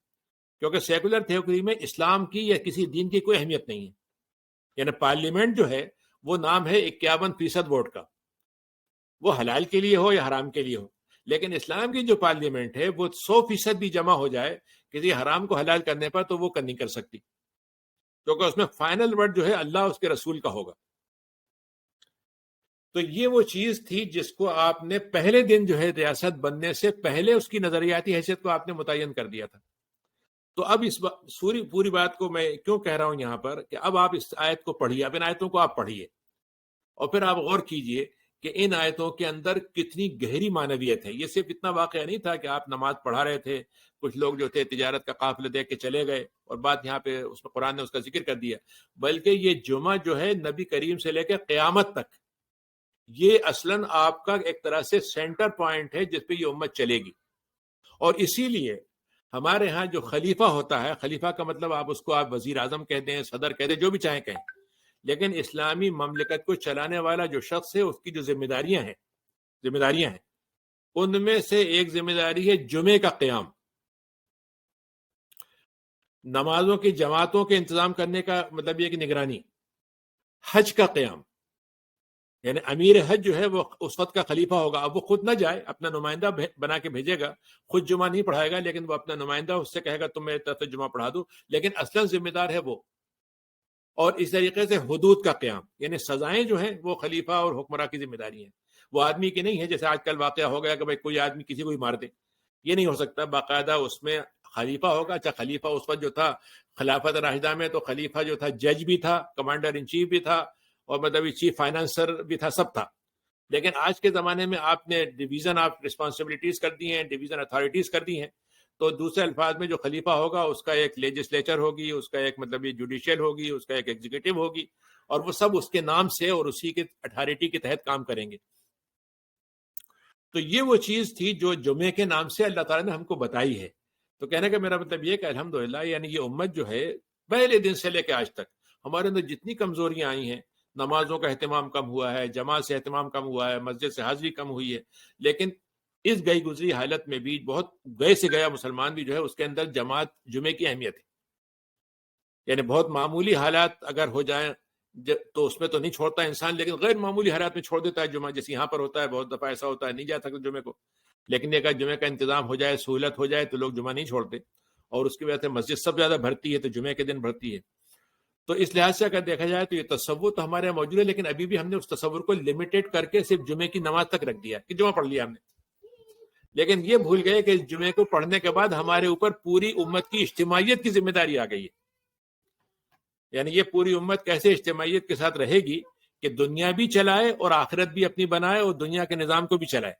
کیونکہ سیکولر تھیوری میں اسلام کی یا کسی دین کی کوئی اہمیت نہیں ہے. یعنی پارلیمنٹ جو ہے وہ نام ہے 51% ووٹ کا، وہ حلال کے لیے ہو یا حرام کے لیے ہو. لیکن اسلام کی جو پارلیمنٹ ہے وہ 100% بھی جمع ہو جائے کسی حرام کو حلال کرنے پر تو وہ نہیں کر سکتی، کیونکہ اس میں فائنل ورڈ جو ہے اللہ اس کے رسول کا ہوگا. تو یہ وہ چیز تھی جس کو آپ نے پہلے دن جو ہے ریاست بننے سے پہلے اس کی نظریاتی حیثیت کو آپ نے متعین کر دیا تھا. تو اب اس پوری بات کو میں کیوں کہہ رہا ہوں یہاں پر کہ اب آپ اس آیت کو پڑھیے، اب ان آیتوں کو آپ پڑھیے اور پھر آپ غور کیجئے کہ ان آیتوں کے اندر کتنی گہری معنویت ہے. یہ صرف اتنا واقعہ نہیں تھا کہ آپ نماز پڑھا رہے تھے، کچھ لوگ جو تھے تجارت کا قافلہ دیکھ کے چلے گئے اور بات یہاں پہ اس میں قرآن نے اس کا ذکر کر دیا، بلکہ یہ جمعہ جو ہے نبی کریم سے لے کے قیامت تک یہ اصلاً آپ کا ایک طرح سے سینٹر پوائنٹ ہے جس پہ یہ امت چلے گی. اور اسی لیے ہمارے ہاں جو خلیفہ ہوتا ہے، خلیفہ کا مطلب آپ اس کو آپ وزیر اعظم کہہ دیں، صدر کہہ دیں، جو بھی چاہیں کہیں، لیکن اسلامی مملکت کو چلانے والا جو شخص ہے اس کی جو ذمہ داریاں ہیں ان میں سے ایک ذمہ داری ہے جمعے کا قیام، نمازوں کی جماعتوں کے انتظام کرنے کا مطلب یہ کہ نگرانی، حج کا قیام. یعنی امیر حج جو ہے وہ اس وقت کا خلیفہ ہوگا. اب وہ خود نہ جائے، اپنا نمائندہ بنا کے بھیجے گا، خود جمعہ نہیں پڑھائے گا، لیکن وہ اپنا نمائندہ اس سے کہے گا تم میرے طرف سے جمعہ پڑھا دو، لیکن اصل ذمہ دار ہے وہ. اور اس طریقے سے حدود کا قیام، یعنی سزائیں جو ہیں وہ خلیفہ اور حکمراں کی ذمہ داری ہیں، وہ آدمی کی نہیں ہے. جیسے آج کل واقعہ ہو گیا کہ بھائی کوئی آدمی کسی کو ہی مار دے، یہ نہیں ہو سکتا. باقاعدہ اس میں خلیفہ ہوگا. اچھا خلیفہ اس وقت جو تھا خلافت راشدہ میں تو خلیفہ جو تھا جج بھی تھا، کمانڈر ان چیف بھی تھا، اور مطلب چیف فائنانسر بھی تھا، سب تھا. لیکن آج کے زمانے میں آپ نے ڈویژن آف رسپانسبلٹیز کر دی ہیں، ڈویژن اتھارٹیز کر دی ہیں. تو دوسرے الفاظ میں جو خلیفہ ہوگا اس کا ایک لیجسلیچر ہوگی، اس کا ایک مطلب یہ جوڈیشل ہوگی، اس کا ایک ایگزیکٹو ہوگی، اور وہ سب اس کے نام سے اور اسی کے اتھارٹی کے تحت کام کریں گے. تو یہ وہ چیز تھی جو جمعے کے نام سے اللہ تعالیٰ نے ہم کو بتائی ہے. تو کہنے کا میرا مطلب یہ کہ الحمدللہ یعنی یہ امت جو ہے پہلے دن سے لے کے آج تک ہمارے اندر جتنی کمزوریاں آئی ہیں، نمازوں کا اہتمام کم ہوا ہے، جماعت سے اہتمام کم ہوا ہے، مسجد سے حاضری کم ہوئی ہے، لیکن اس گئی گزری حالت میں بھی بہت گئے سے گیا مسلمان بھی جو ہے اس کے اندر جماعت جمعے کی اہمیت ہے. یعنی بہت معمولی حالات اگر ہو جائیں تو اس میں تو نہیں چھوڑتا انسان، لیکن غیر معمولی حالات میں چھوڑ دیتا ہے جمعہ. جیسے یہاں پر ہوتا ہے بہت دفعہ ایسا ہوتا ہے نہیں جا سکتے جمعے کو، لیکن یہ کہ جمعے کا انتظام ہو جائے، سہولت ہو جائے تو لوگ جمعہ نہیں چھوڑتے، اور اس کی وجہ سے مسجد سب زیادہ بھرتی ہے تو جمعے کے دن بھرتی ہے. تو اس لحاظ سے اگر دیکھا جائے تو یہ تصور تو ہمارے یہاں موجود ہے، لیکن ابھی بھی ہم نے اس تصور کو لمیٹڈ کر کے صرف جمعے کی نماز تک رکھ دیا کہ جمعہ پڑھ لیا ہم نے. لیکن یہ بھول گئے کہ جمعے کو پڑھنے کے بعد ہمارے اوپر پوری امت کی اجتماعیت کی ذمہ داری آ گئی ہے. یعنی یہ پوری امت کیسے اجتماعیت کے ساتھ رہے گی کہ دنیا بھی چلائے اور آخرت بھی اپنی بنائے اور دنیا کے نظام کو بھی چلائے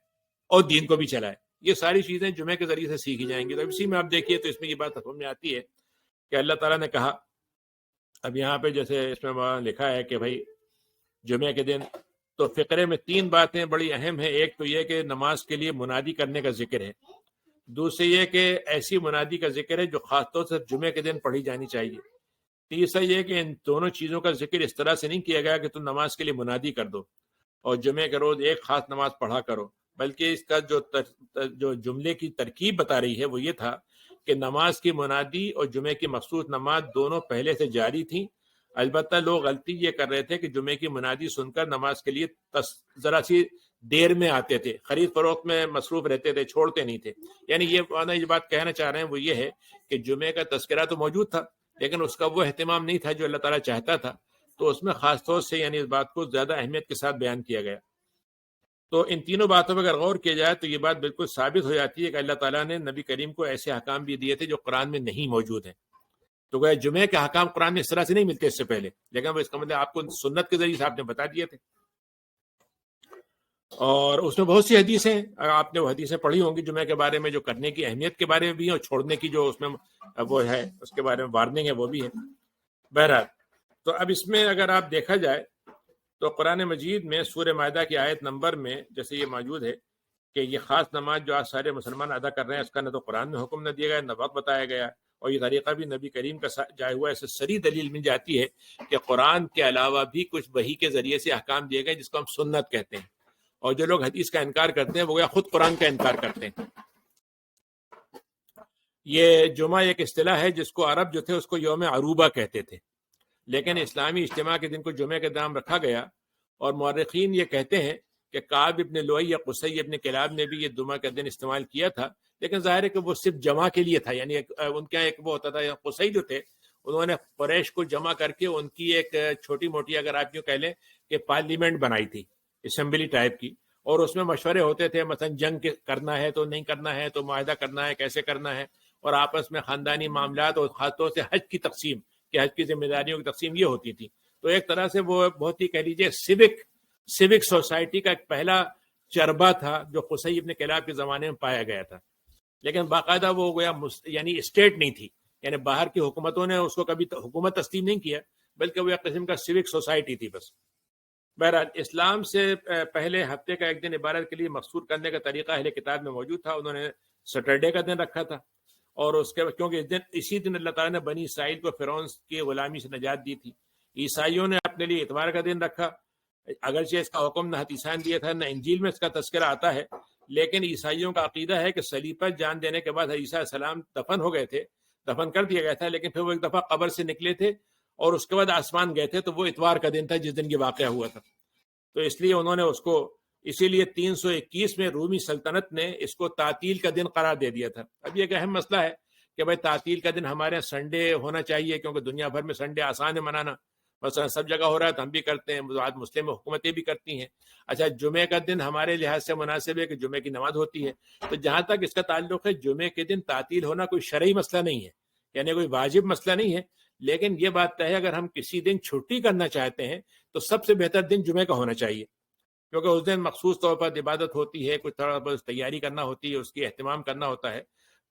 اور دین کو بھی چلائے. یہ ساری چیزیں جمعے کے ذریعے سے سیکھی جائیں گی. تو اسی میں آپ دیکھیے تو اس میں یہ بات سمجھ میں آتی ہے کہ اللہ تعالیٰ نے کہا، اب یہاں پہ جیسے اس میں لکھا ہے کہ بھائی جمعے کے دن تو فقرے میں 3 باتیں بڑی اہم ہیں. ایک تو یہ کہ نماز کے لیے منادی کرنے کا ذکر ہے، دوسری یہ کہ ایسی منادی کا ذکر ہے جو خاص طور سے جمعے کے دن پڑھی جانی چاہیے. تیسرا یہ کہ ان دونوں چیزوں کا ذکر اس طرح سے نہیں کیا گیا کہ تم نماز کے لیے منادی کر دو اور جمعے کے روز ایک خاص نماز پڑھا کرو، بلکہ اس کا جو جملے کی ترکیب بتا رہی ہے وہ یہ تھا کہ نماز کی منادی اور جمعے کی مخصوص نماز دونوں پہلے سے جاری تھیں، البتہ لوگ غلطی یہ کر رہے تھے کہ جمعے کی منادی سن کر نماز کے لیے ذرا سی دیر میں آتے تھے، خرید فروخت میں مصروف رہتے تھے، چھوڑتے نہیں تھے. یعنی یہ بات کہنا چاہ رہے ہیں وہ یہ ہے کہ جمعے کا تذکرہ تو موجود تھا لیکن اس کا وہ اہتمام نہیں تھا جو اللہ تعالیٰ چاہتا تھا، تو اس میں خاص طور سے یعنی اس بات کو زیادہ اہمیت کے ساتھ بیان کیا گیا. تو ان تینوں باتوں پر اگر غور کیا جائے تو یہ بات بالکل ثابت ہو جاتی ہے کہ اللہ تعالیٰ نے نبی کریم کو ایسے احکام بھی دیے تھے جو قرآن میں نہیں موجود ہیں. تو گویا جمعے کے احکام قرآن میں اس طرح سے نہیں ملتے اس سے پہلے، لیکن وہ اس کا مطلب آپ کو سنت کے ذریعے سے آپ نے بتا دیے تھے. اور اس میں بہت سی حدیثیں آپ نے وہ حدیثیں پڑھی ہوں گی جمعے کے بارے میں، جو کرنے کی اہمیت کے بارے میں بھی ہیں اور چھوڑنے کی جو اس میں وہ ہے اس کے بارے میں وارننگ ہے وہ بھی ہے. بہرحال تو اب اس میں اگر آپ دیکھا جائے تو قرآن مجید میں سورہ مائدہ کی آیت نمبر میں جیسے یہ موجود ہے کہ یہ خاص نماز جو آج سارے مسلمان ادا کر رہے ہیں اس کا نہ تو قرآن میں حکم نہ دیا گیا نہ وقت بتایا گیا، اور یہ طریقہ بھی نبی کریم کا جائے ہوا ایسے سری دلیل مل جاتی ہے کہ قرآن کے علاوہ بھی کچھ وحی کے ذریعے سے احکام دیے گئے جس کو ہم سنت کہتے ہیں، اور جو لوگ حدیث کا انکار کرتے ہیں وہ خود قرآن کا انکار کرتے ہیں. یہ جمعہ ایک اصطلاح ہے جس کو عرب جو تھے اس کو یوم عروبہ کہتے تھے، لیکن اسلامی اجتماع کے دن کو جمعے کے نام رکھا گیا. اور مورخین یہ کہتے ہیں کہ کعب ابن لؤی یا قصی ابن کلاب نے بھی یہ جمعہ کا دن استعمال کیا تھا، لیکن ظاہر ہے کہ وہ صرف جمع کے لیے تھا. یعنی ان کا ایک وہ ہوتا تھا، قصی جو تھے انہوں نے قریش کو جمع کر کے ان کی ایک چھوٹی موٹی اگر آپ یوں کہہ لیں کہ پارلیمنٹ بنائی تھی، اسمبلی ٹائپ کی، اور اس میں مشورے ہوتے تھے مثلا جنگ کرنا ہے تو نہیں کرنا ہے، تو معاہدہ کرنا ہے کیسے کرنا ہے، اور آپس میں خاندانی معاملات اور خاص طور سے حج کی تقسیم کہ حج کی ذمہ داریوں کی تقسیم یہ ہوتی تھی. تو ایک طرح سے وہ بہت ہی کہہ لیجیے سیوک سوسائٹی کا ایک پہلا چربہ تھا جو قصی ابن کلاب کے زمانے میں پایا گیا تھا، لیکن باقاعدہ وہ گویا یعنی اسٹیٹ نہیں تھی، یعنی باہر کی حکومتوں نے اس کو کبھی حکومت تسلیم نہیں کیا بلکہ وہ ایک قسم کا سیوک سوسائٹی تھی بس. بہرحال اسلام سے پہلے ہفتے کا ایک دن عبادت کے لیے مخصوص کرنے کا طریقہ اہل کتاب میں موجود تھا. انہوں نے سیٹرڈے کا دن رکھا تھا، اور اس کے کیونکہ اسی دن اللہ تعالیٰ نے بنی اسرائیل کو فرعون کی غلامی سے نجات دی تھی. عیسائیوں نے اپنے لیے اتوار کا دن رکھا، اگرچہ اس کا حکم نہ حدیثاں دیا تھا نہ انجیل میں اس کا تذکرہ آتا ہے، لیکن عیسائیوں کا عقیدہ ہے کہ صلیب پر جان دینے کے بعد عیسیٰ علیہ السلام دفن ہو گئے تھے، دفن کر دیا گیا تھا، لیکن پھر وہ ایک دفعہ قبر سے نکلے تھے اور اس کے بعد آسمان گئے تھے، تو وہ اتوار کا دن تھا جس دن یہ واقعہ ہوا تھا. تو اس لیے انہوں نے اس کو اسی لیے 321 میں رومی سلطنت نے اس کو تعطیل کا دن قرار دے دیا تھا. اب یہ ایک اہم مسئلہ ہے کہ بھائی تعطیل کا دن ہمارے یہاں سنڈے ہونا چاہیے کیونکہ دنیا بھر میں سنڈے آسان ہے منانا، مثلا سب جگہ ہو رہا ہے تو ہم بھی کرتے ہیں، آج مسلم حکومتیں بھی کرتی ہیں. اچھا جمعے کا دن ہمارے لحاظ سے مناسب ہے کہ جمعے کی نماز ہوتی ہے. تو جہاں تک اس کا تعلق ہے جمعے کے دن تعطیل ہونا کوئی شرعی مسئلہ نہیں ہے، یعنی کوئی واجب مسئلہ نہیں ہے، لیکن یہ بات طے ہے اگر ہم کسی دن چھٹی کرنا چاہتے ہیں تو سب سے بہتر دن جمعے کا ہونا چاہیے، کیونکہ اس دن مخصوص طور پر عبادت ہوتی ہے، کچھ تھوڑا بہت تیاری کرنا ہوتی ہے، اس کی اہتمام کرنا ہوتا ہے.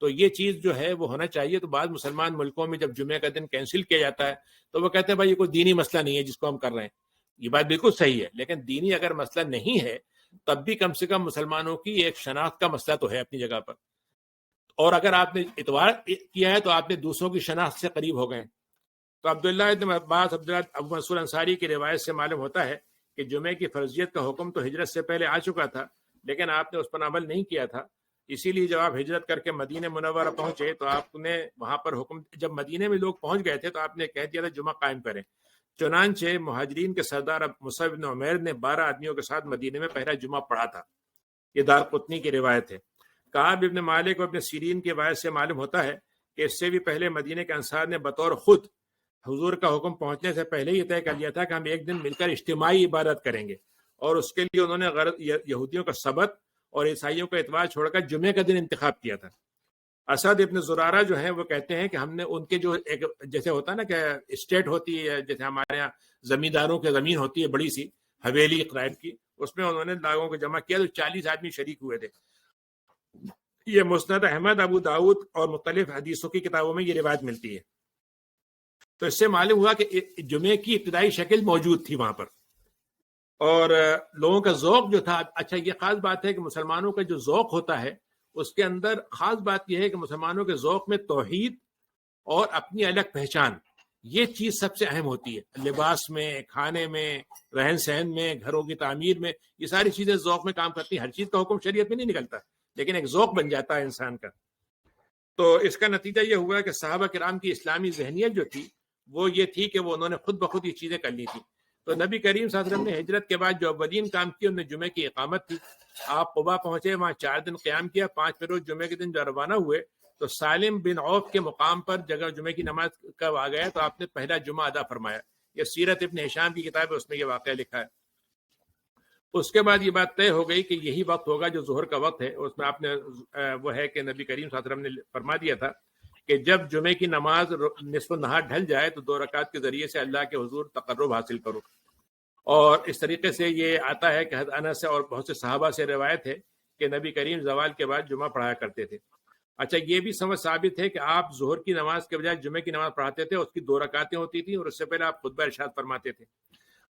تو یہ چیز جو ہے وہ ہونا چاہیے. تو بعض مسلمان ملکوں میں جب جمعے کا دن کینسل کیا جاتا ہے تو وہ کہتے ہیں بھائی یہ کوئی دینی مسئلہ نہیں ہے جس کو ہم کر رہے ہیں. یہ بات بالکل صحیح ہے، لیکن دینی اگر مسئلہ نہیں ہے تب بھی کم سے کم مسلمانوں کی ایک شناخت کا مسئلہ تو ہے اپنی جگہ پر. اور اگر آپ نے اتوار کیا ہے تو آپ نے دوسروں کی شناخت سے قریب ہو گئے. تو عبداللہ ابن عباس ابو منصور انصاری کی روایت سے معلوم ہوتا ہے کہ جمعے کی فرضیت کا حکم تو ہجرت سے پہلے آ چکا تھا، لیکن آپ نے اس پر عمل نہیں کیا تھا. اسی لیے جب آپ ہجرت کر کے مدینہ منورہ پہنچے تو آپ نے وہاں پر حکم، جب مدینہ میں لوگ پہنچ گئے تھے تو آپ نے کہہ دیا تھا جمعہ قائم کریں. چنانچہ مہاجرین کے سردار مصعب بن عمیر نے 12 آدمیوں کے ساتھ مدینہ میں پہلا جمعہ پڑھا تھا. یہ دارقطنی کی روایت ہے. کعب ابن مالک اور ابن سیرین کی روایت سے معلوم ہوتا ہے کہ اس سے بھی پہلے مدینہ کے انصار نے بطور خود حضور کا حکم پہنچنے سے پہلے یہ طے کر لیا تھا کہ ہم ایک دن مل کر اجتماعی عبادت کریں گے، اور اس کے لیے انہوں نے یہودیوں کا سبت اور عیسائیوں کا اتوار چھوڑ کر جمعے کا دن انتخاب کیا تھا. اسد ابن زرارہ جو ہیں وہ کہتے ہیں کہ ہم نے ان کے جو ایک جیسے ہوتا ہے نا کہ اسٹیٹ ہوتی ہے، جیسے ہمارے یہاں زمینداروں کی زمین ہوتی ہے بڑی سی حویلی قرائب کی، اس میں انہوں نے لوگوں کو جمع کیا تو 40 آدمی شریک ہوئے تھے. یہ مسند احمد، ابو داؤد اور مختلف حدیثوں کی کتابوں میں یہ روایت ملتی ہے. تو اس سے معلوم ہوا کہ جمعے کی ابتدائی شکل موجود تھی وہاں پر، اور لوگوں کا ذوق جو تھا. اچھا یہ خاص بات ہے کہ مسلمانوں کا جو ذوق ہوتا ہے اس کے اندر خاص بات یہ ہے کہ مسلمانوں کے ذوق میں توحید اور اپنی الگ پہچان، یہ چیز سب سے اہم ہوتی ہے. لباس میں، کھانے میں، رہن سہن میں، گھروں کی تعمیر میں، یہ ساری چیزیں ذوق میں کام کرتی ہیں. ہر چیز کا حکم شریعت میں نہیں نکلتا، لیکن ایک ذوق بن جاتا ہے انسان کا. تو اس کا نتیجہ یہ ہوا کہ صحابہ کرام کی اسلامی ذہنیت جو تھی وہ یہ تھی کہ وہ انہوں نے خود بخود یہ چیزیں کر لی تھی. تو نبی کریم صلی اللہ علیہ وسلم نے ہجرت کے بعد جو اولین کام کیا انہوں نے جمعے کی اقامت تھی. آپ قبا پہنچے، وہاں 4 دن قیام کیا. 5 روز جمعے کے دن جو روانہ ہوئے تو سالم بن عوف کے مقام پر جگہ جمعے کی نماز کب آ گیا تو آپ نے پہلا جمعہ ادا فرمایا. یہ سیرت ابن ہشام کی کتاب ہے، اس میں یہ واقعہ لکھا ہے. اس کے بعد یہ بات طے ہو گئی کہ یہی وقت ہوگا جو ظہر کا وقت ہے. اس میں آپ نے وہ ہے کہ نبی کریم صلی اللہ علیہ وسلم نے فرما دیا تھا کہ جب جمعے کی نماز نصف النہار ڈھل جائے تو 2 رکعت کے ذریعے سے اللہ کے حضور تقرب حاصل کرو. اور اس طریقے سے یہ آتا ہے کہ حضرت انس سے اور بہت سے صحابہ سے روایت ہے کہ نبی کریم زوال کے بعد جمعہ پڑھایا کرتے تھے. اچھا، یہ بھی سمجھ ثابت ہے کہ آپ ظہر کی نماز کے بجائے جمعے کی نماز پڑھاتے تھے. اس کی 2 رکعتیں ہوتی تھیں اور اس سے پہلے آپ خطبہ ارشاد فرماتے تھے.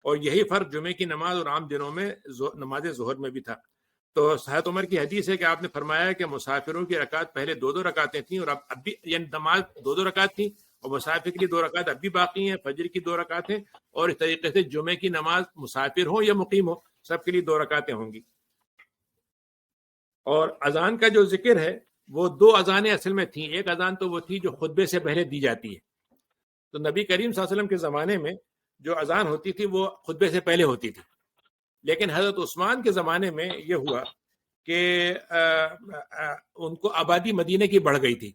اور یہی فرق جمعے کی نماز اور عام دنوں میں نماز ظہر میں بھی تھا. تو حضرت عمر کی حدیث ہے کہ آپ نے فرمایا کہ مسافروں کی رکعت پہلے 2 رکعتیں تھیں اور اب بھی، یعنی نماز 2 رکعت تھیں اور مسافر کے لیے 2 رکعت اب بھی باقی ہیں. فجر کی 2 رکعتیں اور اس طریقے سے جمعے کی نماز مسافر ہو یا مقیم ہو سب کے لیے 2 رکعتیں ہوں گی. اور اذان کا جو ذکر ہے وہ 2 اذانیں اصل میں تھیں. ایک اذان تو وہ تھی جو خطبے سے پہلے دی جاتی ہے. تو نبی کریم صلی اللہ علیہ وسلم کے زمانے میں جو اذان ہوتی تھی وہ خطبے سے پہلے ہوتی تھی. لیکن حضرت عثمان کے زمانے میں یہ ہوا کہ ان کو آبادی مدینے کی بڑھ گئی تھی.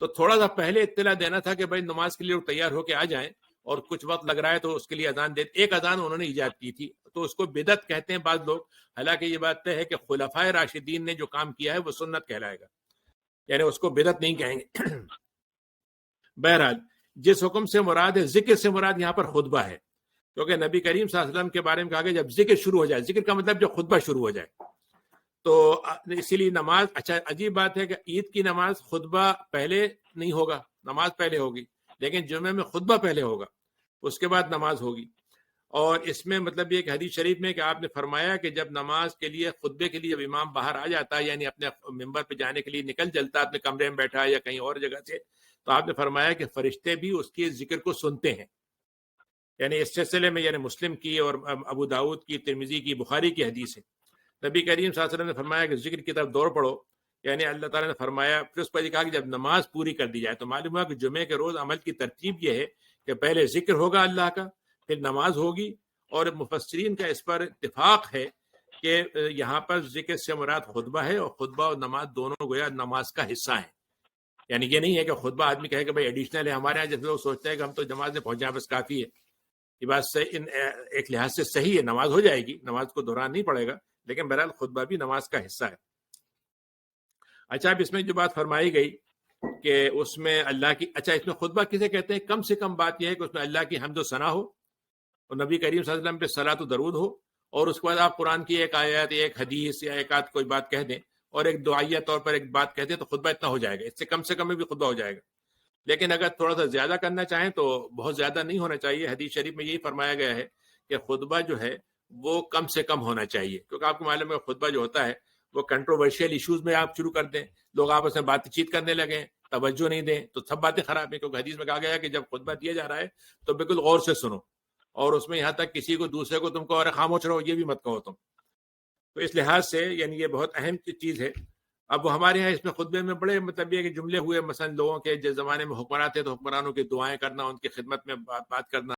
تو تھوڑا سا پہلے اطلاع دینا تھا کہ بھائی نماز کے لیے لوگ تیار ہو کے آ جائیں اور کچھ وقت لگ رہا ہے تو اس کے لیے اذان دے. ایک اذان انہوں نے ایجاد کی تھی تو اس کو بدعت کہتے ہیں بعض لوگ. حالانکہ یہ بات طے ہے کہ خلفائے راشدین نے جو کام کیا ہے وہ سنت کہلائے گا، یعنی اس کو بدعت نہیں کہیں گے. بہرحال جس حکم سے مراد ہے، ذکر سے مراد یہاں پر خطبہ ہے، کیونکہ نبی کریم صلی اللہ علیہ وسلم کے بارے میں کہا گیا جب ذکر شروع ہو جائے. ذکر کا مطلب جب خطبہ شروع ہو جائے. تو اسی لیے نماز، اچھا عجیب بات ہے کہ عید کی نماز خطبہ پہلے نہیں ہوگا، نماز پہلے ہوگی، لیکن جمعے میں خطبہ پہلے ہوگا، اس کے بعد نماز ہوگی. اور اس میں مطلب یہ کہ حدیث شریف میں کہ آپ نے فرمایا کہ جب نماز کے لیے، خطبے کے لیے جب امام باہر آ جاتا ہے، یعنی اپنے ممبر پہ جانے کے لیے نکل چلتا ہے، اپنے کمرے میں بیٹھا یا کہیں اور جگہ سے، تو آپ نے فرمایا کہ فرشتے بھی اس کے ذکر کو سنتے ہیں. یعنی اس سلسلے میں یعنی مسلم کی اور ابو داؤد کی، ترمذی کی، بخاری کی حدیث ہے. نبی کریم صلی اللہ علیہ وسلم نے فرمایا کہ ذکر کی طرف دوڑ پڑو. یعنی اللہ تعالیٰ نے فرمایا، پھر اس پر کہا کہ جب نماز پوری کر دی جائے. تو معلوم ہوا کہ جمعے کے روز عمل کی ترتیب یہ ہے کہ پہلے ذکر ہوگا اللہ کا، پھر نماز ہوگی. اور مفسرین کا اس پر اتفاق ہے کہ یہاں پر ذکر سے مراد خطبہ ہے، اور خطبہ اور نماز دونوں گویا نماز کا حصہ ہیں. یعنی یہ نہیں ہے کہ خطبہ آدمی کہے کہ بھائی ایڈیشنل ہے. ہمارے یہاں جیسے لوگ سوچتے ہیں کہ ہم تو نماز میں پہنچ جائیں بس کافی ہے. یہ بات ایک لحاظ سے صحیح ہے، نماز ہو جائے گی، نماز کو دہرانا نہیں پڑے گا، لیکن بہرحال خطبہ بھی نماز کا حصہ ہے. اچھا، اب اس میں جو بات فرمائی گئی کہ اس میں اللہ کی، اچھا اس میں خطبہ کسے کہتے ہیں؟ کم سے کم بات یہ ہے کہ اس میں اللہ کی حمد و ثنا ہو اور نبی کریم صلی اللہ علیہ وسلم پہ صلاۃ و درود ہو، اور اس کے بعد آپ قرآن کی ایک آیت، ایک حدیث یا ایک آدھ کوئی بات کہہ دیں اور ایک دعائیہ طور پر ایک بات کہہ دیں تو خطبہ اتنا ہو جائے گا. اس سے کم میں بھی خطبہ ہو جائے گا. لیکن اگر تھوڑا سا زیادہ کرنا چاہیں تو بہت زیادہ نہیں ہونا چاہیے. حدیث شریف میں یہی فرمایا گیا ہے کہ خطبہ جو ہے وہ کم سے کم ہونا چاہیے، کیونکہ آپ کو معلوم ہے خطبہ جو ہوتا ہے وہ کنٹروورشیل ایشوز میں آپ شروع کر دیں، لوگ آپس میں بات چیت کرنے لگیں، توجہ نہیں دیں، تو سب باتیں خراب ہیں. کیونکہ حدیث میں کہا گیا ہے کہ جب خطبہ دیا جا رہا ہے تو بالکل غور سے سنو، اور اس میں یہاں تک کسی کو دوسرے کو تم کو اور خاموش رہو یہ بھی مت کہو تم. تو اس لحاظ سے یعنی یہ بہت اہم چیز ہے. اب وہ ہمارے یہاں اس میں خطبے میں بڑے مطلب یہ کہ جملے ہوئے، مثلا لوگوں کے جس زمانے میں حکمران تھے تو حکمرانوں کی دعائیں کرنا، ان کی خدمت میں بات کرنا،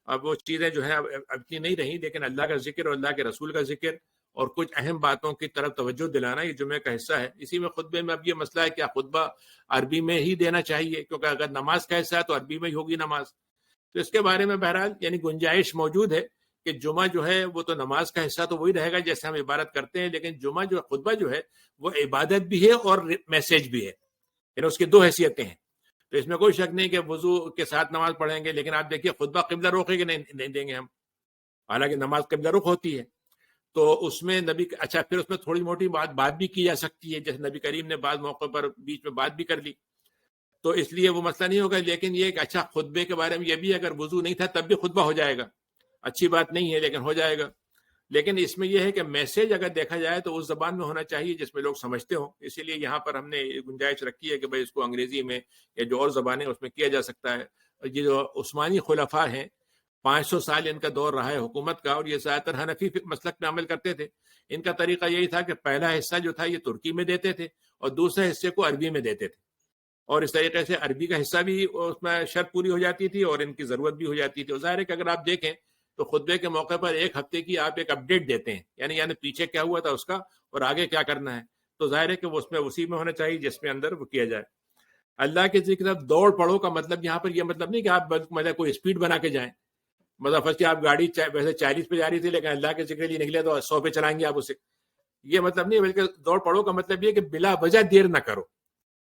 اب وہ چیزیں جو ہیں اب اتنی نہیں رہی. لیکن اللہ کا ذکر اور اللہ کے رسول کا ذکر اور کچھ اہم باتوں کی طرف توجہ دلانا یہ جمعے کا حصہ ہے. اسی میں خطبے میں اب یہ مسئلہ ہے کہ خطبہ عربی میں ہی دینا چاہیے، کیونکہ اگر نماز کا حصہ ہے تو عربی میں ہی ہوگی نماز. تو اس کے بارے میں بہرحال یعنی گنجائش موجود ہے کہ جمعہ جو ہے وہ تو نماز کا حصہ تو وہی رہے گا جیسے ہم عبادت کرتے ہیں، لیکن جمعہ جو خطبہ جو ہے وہ عبادت بھی ہے اور میسج بھی ہے، یعنی اس کی 2 حیثیتیں ہیں. تو اس میں کوئی شک نہیں کہ وضو کے ساتھ نماز پڑھیں گے، لیکن آپ دیکھیے خطبہ قبلہ رخ ہے کہ نہیں دیں گے ہم، حالانکہ نماز قبلہ رخ ہوتی ہے. تو اس میں نبی، اچھا پھر اس میں تھوڑی موٹی بات بھی کی جا سکتی ہے، جیسے نبی کریم نے بعض موقع پر بیچ میں بات بھی کر لی، تو اس لیے وہ مسئلہ نہیں ہوگا. لیکن یہ کہ اچھا خطبے کے بارے میں یہ بھی اگر وضو نہیں تھا تب بھی خطبہ ہو جائے گا، اچھی بات نہیں ہے لیکن ہو جائے گا. لیکن اس میں یہ ہے کہ میسج اگر دیکھا جائے تو اس زبان میں ہونا چاہیے جس میں لوگ سمجھتے ہوں. اسی لیے یہاں پر ہم نے گنجائش رکھی ہے کہ بھائی اس کو انگریزی میں یا جو اور زبانیں اس میں کیا جا سکتا ہے. یہ جو عثمانی خلفاء ہیں 500 سال ان کا دور رہا ہے حکومت کا، اور یہ زیادہ تر حنفی مسلک میں عمل کرتے تھے. ان کا طریقہ یہی تھا کہ پہلا حصہ جو تھا یہ ترکی میں دیتے تھے اور دوسرے حصے کو عربی میں دیتے تھے. اور اس طریقے سے عربی کا حصہ بھی اس میں شرط پوری ہو جاتی تھی اور ان کی ضرورت بھی ہو جاتی تھی. اور ظاہر ہے کہ اگر آپ دیکھیں تو خطبے کے موقع پر ایک ہفتے کی آپ ایک اپڈیٹ دیتے ہیں, یعنی پیچھے کیا ہوا تھا اس کا اور آگے کیا کرنا ہے. تو ظاہر ہے کہ وہ اسی میں ہونا چاہیے جس میں اندر وہ کیا جائے. اللہ کے ذکر اب دوڑ پڑھو کا مطلب یہاں پر یہ مطلب نہیں کہ آپ مطلب کوئی اسپیڈ بنا کے جائیں. مطلب فرض کہ آپ گاڑی ویسے 40 پہ جا رہی تھی لیکن اللہ کے ذکر لیے نکلے تو 100 پہ چلائیں گے آپ اسے. یہ مطلب نہیں, بلکہ دوڑ پڑھو کا مطلب یہ کہ بلا وجہ دیر نہ کرو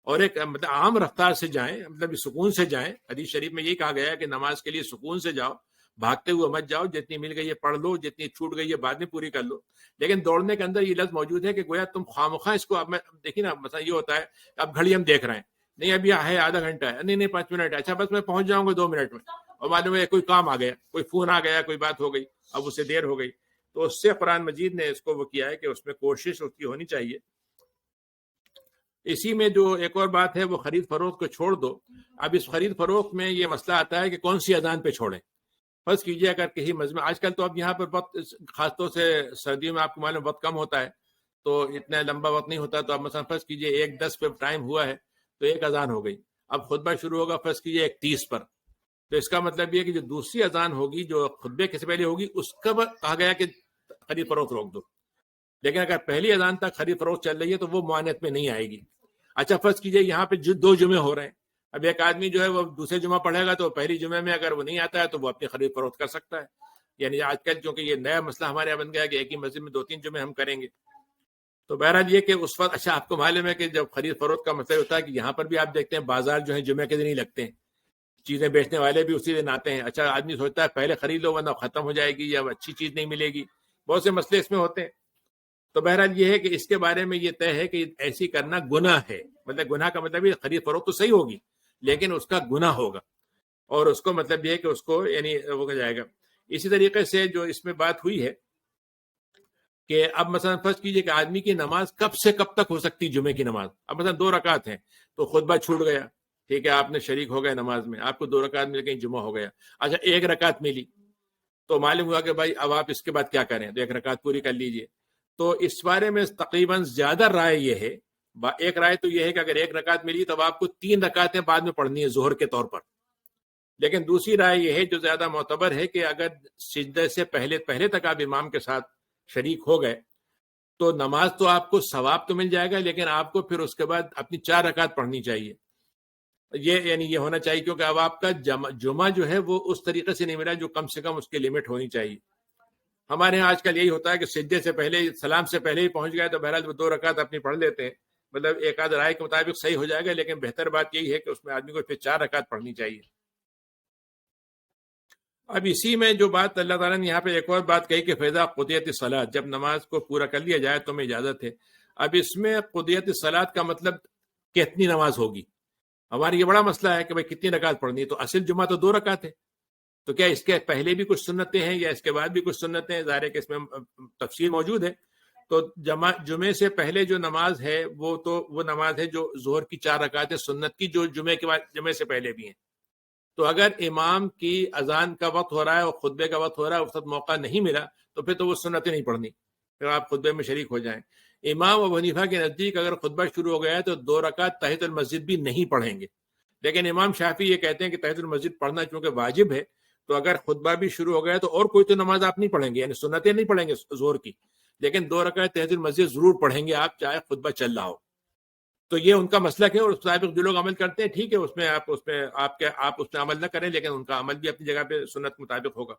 اور ایک مطلب عام رفتار سے جائیں, مطلب سکون سے جائیں. حدیث شریف میں یہی کہا گیا ہے کہ نماز کے لیے سکون سے جاؤ, بھاگتے ہوئے مت جاؤ, جتنی مل گئی ہے پڑھ لو, جتنی چھوٹ گئی ہے بعد میں پوری کر لو. لیکن دوڑنے کے اندر یہ لفظ موجود ہے کہ گویا تم خوامخواہ اس کو, اب میں دیکھیے نا مثلا یہ ہوتا ہے اب گھڑی ہم دیکھ رہے ہیں, نہیں ابھی ہے آدھا گھنٹہ ہے, نہیں 5 منٹ ہے, اچھا بس میں پہنچ جاؤں گا 2 منٹ میں, اور معلوم ہے کوئی کام آ گیا, کوئی فون آ گیا, کوئی بات ہو گئی, اب اسے دیر ہو گئی. تو اس سے قرآن مجید نے اس کو وہ کیا ہے کہ اس میں کوشش اس کی ہونی چاہیے. اسی میں جو ایک اور بات ہے وہ خرید فروخت کو چھوڑ دو. اب اس خرید فروخت میں یہ مسئلہ آتا ہے کہ کون سی اذان پہ چھوڑیں. فرض کیجئے اگر کسی مسجد میں, آج کل تو اب یہاں پر وقت خاص طور سے سردیوں میں آپ کو معلوم وقت کم ہوتا ہے تو اتنا لمبا وقت نہیں ہوتا, تو اب مثلا فرض کیجئے 1:10 پہ ٹائم ہوا ہے تو 1 اذان ہو گئی, اب خطبہ شروع ہوگا فرض کیجئے 1:30 پر. تو اس کا مطلب یہ کہ جو دوسری اذان ہوگی جو خطبے کے سے پہلے ہوگی اس کا کہا گیا کہ خرید فروخت روک دو. لیکن اگر پہلی اذان تک خرید فروخت چل رہی ہے تو وہ معانیت میں نہیں آئے گی. اچھا فرض کیجئے یہاں پہ 2 جمعے ہو رہے ہیں, اب ایک آدمی جو ہے وہ دوسرے جمعہ پڑھے گا تو پہلی جمعے میں اگر وہ نہیں آتا ہے تو وہ اپنی خرید فروخت کر سکتا ہے. یعنی آج کل چونکہ یہ نیا مسئلہ ہمارے یہاں بن گیا کہ ایک ہی مسجد میں 2-3 جمعے ہم کریں گے. تو بہرحال یہ کہ اس وقت اچھا آپ کو معلوم ہے کہ جب خرید فروخت کا مسئلہ ہوتا ہے کہ یہاں پر بھی آپ دیکھتے ہیں بازار جو ہے جمعے کے دن ہی لگتے ہیں, چیزیں بیچنے والے بھی اسی دن آتے ہیں. اچھا آدمی سوچتا ہے پہلے خرید لو ورنہ ختم ہو جائے گی یا اچھی چیز نہیں ملے گی, بہت سے مسئلے اس میں ہوتے ہیں. تو بہرحال یہ ہے کہ اس کے بارے میں یہ طے ہے کہ ایسی کرنا گناہ ہے. مطلب گناہ کا مطلب یہ خرید فروخت تو صحیح ہوگی لیکن اس کا گناہ ہوگا, اور اس کو مطلب یہ ہے کہ اس کو یعنی وہ جائے گا. اسی طریقے سے جو اس میں بات ہوئی ہے کہ اب مثلا فرض کیجئے کہ آدمی کی نماز کب سے کب تک ہو سکتی جمعے کی نماز. اب مثلا 2 رکعت ہیں تو خطبہ چھوٹ گیا, ٹھیک ہے, آپ نے شریک ہو گئے نماز میں, آپ کو 2 رکعت مل گئی, جمعہ ہو گیا. اچھا 1 رکعت ملی تو معلوم ہوا کہ بھائی اب آپ اس کے بعد کیا کریں, تو 1 رکعت پوری کر لیجئے. تو اس بارے میں تقریباً زیادہ رائے یہ ہے, ایک رائے تو یہ ہے کہ اگر 1 رکعت ملی تو آپ کو 3 رکعتیں بعد میں پڑھنی ہے ظہر کے طور پر. لیکن دوسری رائے یہ ہے جو زیادہ معتبر ہے کہ اگر سجدے سے پہلے تک آپ امام کے ساتھ شریک ہو گئے تو نماز تو آپ کو ثواب تو مل جائے گا, لیکن آپ کو پھر اس کے بعد اپنی 4 رکعت پڑھنی چاہیے. یہ ہونا چاہیے کیونکہ اب آپ کا جمعہ جو ہے وہ اس طریقے سے نہیں ملا جو کم سے کم اس کی لمٹ ہونی چاہیے. ہمارے ہاں آج کل یہی ہوتا ہے کہ سجدے سے پہلے سلام سے پہلے ہی پہنچ گئے تو بہرحال وہ 2 رکعت اپنی پڑھ لیتے ہیں. مطلب ایک آدھ رائے کے مطابق صحیح ہو جائے گا, لیکن بہتر بات یہی ہے کہ اس میں آدمی کو پھر 4 رکعت پڑھنی چاہیے. اب اسی میں جو بات اللہ تعالیٰ نے یہاں پہ ایک اور بات کہی کہ فیضا قضیت الصلاۃ, جب نماز کو پورا کر لیا جائے تو میں اجازت ہے. اب اس میں قضیت الصلاۃ کا مطلب کتنی نماز ہوگی. ہمارا یہ بڑا مسئلہ ہے کہ بھائی کتنی رکعت پڑھنی ہے. تو اصل جمعہ تو 2 رکعت ہے, تو کیا اس کے پہلے بھی کچھ سنتیں ہیں یا اس کے بعد بھی کچھ سنتیں ہیں؟ ظاہر ہے کہ اس میں تفصیل موجود ہے. تو جمعے سے پہلے جو نماز ہے وہ نماز ہے جو ظہر کی 4 رکعتیں سنت کی جو جمعے سے پہلے بھی ہیں. تو اگر امام کی اذان کا وقت ہو رہا ہے اور خطبے کا وقت ہو رہا ہے, اس وقت موقع نہیں ملا تو پھر تو وہ سنتیں نہیں پڑھنی, پھر آپ خطبے میں شریک ہو جائیں. امام ابو حنیفہ کے نزدیک اگر خطبہ شروع ہو گیا ہے تو 2 رکعت تحیۃ المسجد بھی نہیں پڑھیں گے. لیکن امام شافعی یہ کہتے ہیں کہ تحیۃ المسجد پڑھنا چونکہ واجب ہے تو اگر خطبہ بھی شروع ہو گیا تو اور کوئی تو نماز آپ نہیں پڑھیں گے, یعنی سنتیں نہیں پڑھیں گے ظہر کی, لیکن 2 رکعت تحیۃ المسجد ضرور پڑھیں گے آپ چاہے خطبہ چل رہا ہو. تو یہ ان کا مسلک ہے اور اس مطابق جو لوگ عمل کرتے ہیں ٹھیک ہے, اس میں آپ اس پہ عمل نہ کریں, لیکن ان کا عمل بھی اپنی جگہ پہ سنت مطابق ہوگا.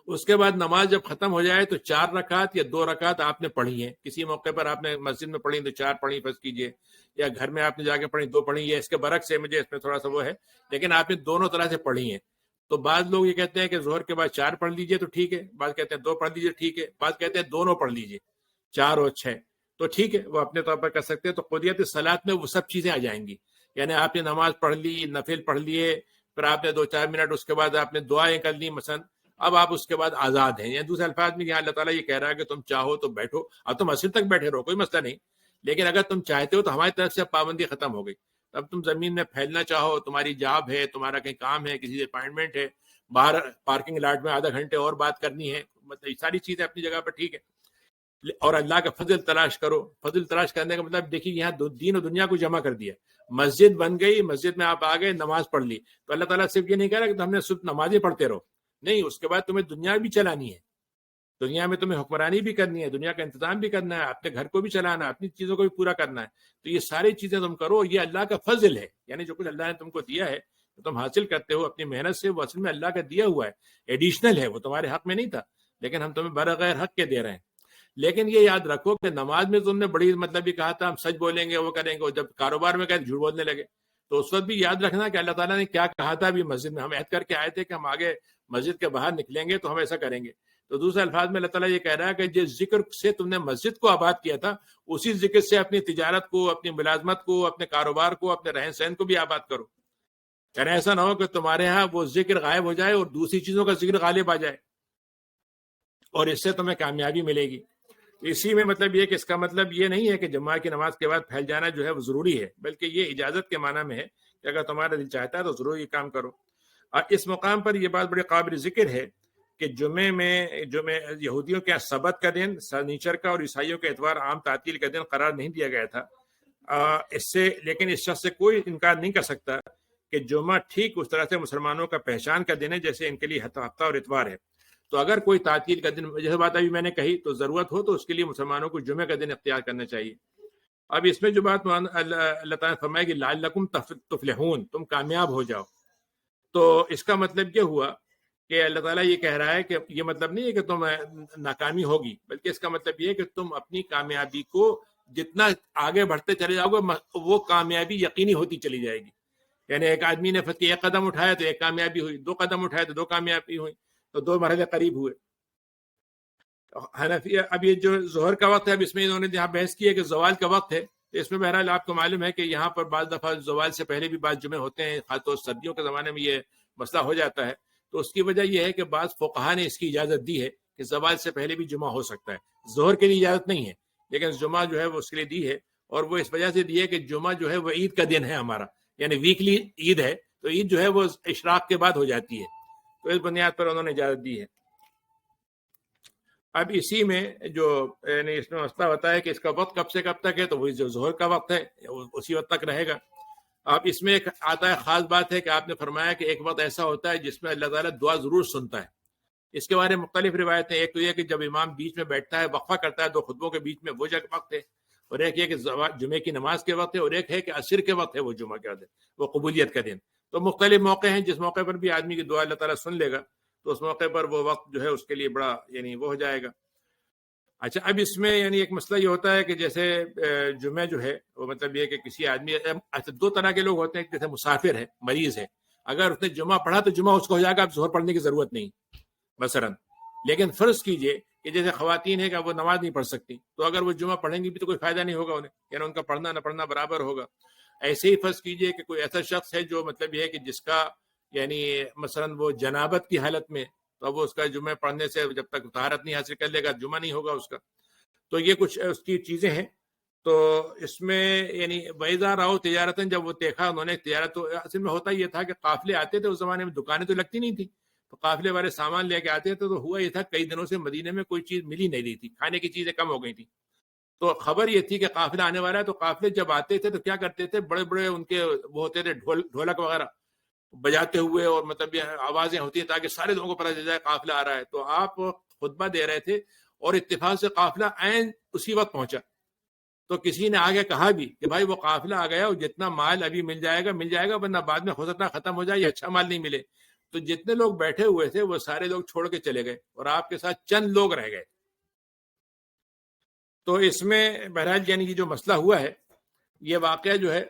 اس کے بعد نماز جب ختم ہو جائے تو 4 رکعت یا 2 رکعت آپ نے پڑھی ہیں, کسی موقع پر آپ نے مسجد میں پڑھی تو 4 پڑھی فرض کیجئے, یا گھر میں آپ نے جا کے پڑھی 2 پڑھی, یا اس کے برعکس ہے, مجھے اس میں تھوڑا سا وہ ہے, لیکن آپ نے دونوں طرح سے پڑھی ہیں. تو بعض لوگ یہ کہتے ہیں کہ ظہر کے بعد 4 پڑھ لیجئے تو ٹھیک ہے, بعض کہتے ہیں 2 پڑھ لیجئے ٹھیک ہے, بعض کہتے ہیں دونوں پڑھ لیجئے 4 اور 6, تو ٹھیک ہے وہ اپنے طور پر کر سکتے ہیں. تو قضیت الصلاۃ میں وہ سب چیزیں آ جائیں گی, یعنی آپ نے نماز پڑھ لی, نفل پڑھ لیے, پھر آپ نے 2-4 منٹ اس کے بعد آپ نے دعائیں کر لی مثلا, اب آپ اس کے بعد آزاد ہیں. یعنی دوسرے الفاظ میں یہاں اللہ تعالیٰ یہ کہہ رہا ہے کہ تم چاہو تو بیٹھو, اب تم مسجد تک بیٹھے رہو کوئی مسئلہ نہیں, لیکن اگر تم چاہتے ہو تو ہماری طرف سے پابندی ختم ہو گئی. اب تم زمین میں پھیلنا چاہو, تمہاری جاب ہے, تمہارا کہیں کام ہے, کسی سے اپائنٹمنٹ ہے, باہر پارکنگ لاٹ میں آدھا گھنٹے اور بات کرنی ہے, مطلب یہ ساری چیزیں اپنی جگہ پر ٹھیک ہے. اور اللہ کا فضل تلاش کرو. فضل تلاش کرنے کا مطلب دیکھیے یہاں دین و دنیا کو جمع کر دیا. مسجد بن گئی, مسجد میں آپ آ گئے, نماز پڑھ لی, تو اللہ تعالیٰ صرف یہ نہیں کہہ رہا کہ ہم نے صرف نمازیں پڑھتے رہو. نہیں, اس کے بعد تمہیں دنیا بھی چلانی ہے, دنیا میں تمہیں حکمرانی بھی کرنی ہے, دنیا کا انتظام بھی کرنا ہے, اپنے گھر کو بھی چلانا ہے, اپنی چیزوں کو بھی پورا کرنا ہے. تو یہ ساری چیزیں تم کرو, یہ اللہ کا فضل ہے. یعنی جو کچھ اللہ نے تم کو دیا ہے, تم حاصل کرتے ہو اپنی محنت سے, وہ اصل میں اللہ کا دیا ہوا ہے, ایڈیشنل ہے, وہ تمہارے حق میں نہیں تھا, لیکن ہم تمہیں بغیر حق کے دے رہے ہیں. لیکن یہ یاد رکھو کہ نماز میں تم نے بڑی مطلب بھی کہا تھا ہم سچ بولیں گے, وہ کریں گے, جب کاروبار میں کہتے جھوٹ بولنے لگے. تو اس وقت بھی یاد رکھنا کہ اللہ تعالیٰ نے کیا کہا تھا. ابھی مسجد میں ہم عہد کر کے آئے تھے کہ ہم آگے مسجد کے باہر نکلیں گے تو ہم ایسا کریں گے. تو دوسرے الفاظ میں اللہ تعالیٰ یہ کہہ رہا ہے کہ جس ذکر سے تم نے مسجد کو آباد کیا تھا, اسی ذکر سے اپنی تجارت کو, اپنی ملازمت کو, اپنے کاروبار کو, اپنے رہن سہن کو بھی آباد کرو. یعنی ایسا نہ ہو کہ تمہارے ہاں وہ ذکر غائب ہو جائے اور دوسری چیزوں کا ذکر غالب آ جائے, اور اس سے تمہیں کامیابی ملے گی. اسی میں مطلب یہ کہ اس کا مطلب یہ نہیں ہے کہ جمعہ کی نماز کے بعد پھیل جانا جو ہے وہ ضروری ہے, بلکہ یہ اجازت کے معنی میں ہے کہ اگر تمہارا دل چاہتا ہے تو ضرور یہ کام کرو. اور اس مقام پر یہ بات بڑی قابل ذکر ہے کہ جمعے یہودیوں کے سبت کا دن, سنیچر کا, اور عیسائیوں کے اتوار عام تعطیل کا دن قرار نہیں دیا گیا تھا. اس سے لیکن اس شخص سے کوئی انکار نہیں کر سکتا کہ جمعہ ٹھیک اس طرح سے مسلمانوں کا پہچان کا دن ہے جیسے ان کے لیے ہفتہ اور اتوار ہے. تو اگر کوئی تعطیل کا دن, جیسے بات ابھی میں نے کہی, تو ضرورت ہو تو اس کے لیے مسلمانوں کو جمعے کا دن اختیار کرنا چاہیے. اب اس میں جو بات اللہ تعالیٰ نے فرمایا کہ لعلکم تفلحون, تم کامیاب ہو جاؤ, تو اس کا مطلب یہ ہوا کہ اللہ تعالیٰ یہ کہہ رہا ہے کہ یہ مطلب نہیں ہے کہ تم ناکامی ہوگی, بلکہ اس کا مطلب یہ ہے کہ تم اپنی کامیابی کو جتنا آگے بڑھتے چلے جاؤ گے وہ کامیابی یقینی ہوتی چلی جائے گی. یعنی ایک آدمی نے ایک قدم اٹھایا تو ایک کامیابی ہوئی, 2 قدم اٹھایا تو 2 کامیابی ہوئی, تو 2 مرحلے قریب ہوئے. حنفی اب یہ جو ظہر کا وقت ہے, اب اس میں انہوں نے جہاں بحث کی ہے کہ زوال کا وقت ہے, تو اس میں بہرحال آپ کو معلوم ہے کہ یہاں پر بعض دفعہ زوال سے پہلے بھی بعض جمعے ہوتے ہیں, خاص طور سردیوں کے زمانے میں یہ مسئلہ ہو جاتا ہے. تو اس کی وجہ یہ ہے کہ بعض فقہا نے اس کی اجازت دی ہے کہ زوال سے پہلے بھی جمعہ ہو سکتا ہے. ظہر کے لیے اجازت نہیں ہے, لیکن جمعہ جو ہے وہ اس کے لیے دی ہے, اور وہ اس وجہ سے دی ہے کہ جمعہ جو ہے وہ عید کا دن ہے ہمارا, یعنی ویکلی عید ہے, تو عید جو ہے وہ اشراق کے بعد ہو جاتی ہے. تو اس بنیاد پر انہوں نے اجازت دی ہے. اب اسی میں جو یعنی اس میں مسئلہ ہوتا ہے کہ اس کا وقت کب سے کب تک ہے, تو وہی جو ظہر کا وقت ہے اسی وقت تک رہے گا. اب اس میں ایک آتا ہے خاص بات ہے کہ آپ نے فرمایا کہ ایک وقت ایسا ہوتا ہے جس میں اللہ تعالیٰ دعا ضرور سنتا ہے. اس کے بارے میں مختلف روایتیں, ایک تو یہ کہ جب امام بیچ میں بیٹھتا ہے, وقفہ کرتا ہے 2 خطبوں کے بیچ میں, وہ وقت ہے, اور ایک یہ کہ جمعے کی نماز کے وقت ہے, اور ایک ہے کہ عصر کے وقت ہے, وہ جمعہ کا دن, وہ قبولیت کا دن. تو مختلف موقع ہیں, جس موقع پر بھی آدمی کی دعا اللہ تعالیٰ سن لے گا تو اس موقع پر وہ وقت جو ہے اس کے لیے بڑا یعنی وہ ہو جائے گا. اچھا, اب اس میں یعنی ایک مسئلہ یہ ہوتا ہے کہ جیسے جمعہ جو ہے وہ مطلب یہ کہ کسی آدمی, اچھا 2 طرح کے لوگ ہوتے ہیں, جیسے مسافر ہے, مریض ہے, اگر اس نے جمعہ پڑھا تو جمعہ اس کو ہو جائے گا, اب ظہر پڑھنے کی ضرورت نہیں مثلا. لیکن فرض کیجئے کہ جیسے خواتین ہیں کہ وہ نماز نہیں پڑھ سکتی, تو اگر وہ جمعہ پڑھیں گی بھی تو کوئی فائدہ نہیں ہوگا انہیں, یعنی ان کا پڑھنا نہ پڑھنا برابر ہوگا. ایسے ہی فرض کیجئے کہ کوئی ایسا شخص ہے جو مطلب یہ ہے کہ جس کا یعنی مثلا وہ جنابت کی حالت میں, تو وہ اس کا جمعہ پڑھنے سے جب تک طہارت نہیں حاصل کر لے گا جمعہ نہیں ہوگا اس کا. تو یہ کچھ اس کی چیزیں ہیں. تو اس میں یعنی ویزا راؤ تجارتن, جب وہ دیکھا انہوں نے تجارت, تو اصل میں ہوتا یہ تھا کہ قافلے آتے تھے اس زمانے میں, دکانیں تو لگتی نہیں تھی, تو قافلے والے سامان لے کے آتے تھے. تو ہوا یہ تھا کئی دنوں سے مدینے میں کوئی چیز ملی نہیں رہی تھی, کھانے کی چیزیں کم ہو گئی تھی. تو خبر یہ تھی کہ قافلہ آنے والا ہے. تو قافلے جب آتے تھے تو کیا کرتے تھے, بڑے بڑے ان کے وہ ہوتے تھے ڈھولک وغیرہ بجاتے ہوئے, اور مطلب یہ آوازیں ہوتی ہیں تاکہ سارے لوگوں کو پتہ چل جائے قافلہ آ رہا ہے. تو آپ خطبہ دے رہے تھے اور اتفاق سے قافلہ عین اسی وقت پہنچا. تو کسی نے آگے کہا بھی کہ بھائی وہ قافلہ آ گیا, اور جتنا مال ابھی مل جائے گا, ورنہ بعد میں ہو سکتا ختم ہو جائے, یہ اچھا مال نہیں ملے. تو جتنے لوگ بیٹھے ہوئے تھے وہ سارے لوگ چھوڑ کے چلے گئے, اور آپ کے ساتھ چند لوگ رہ گئے. تو اس میں بہرحال یعنی جو مسئلہ ہوا ہے, یہ واقعہ جو ہے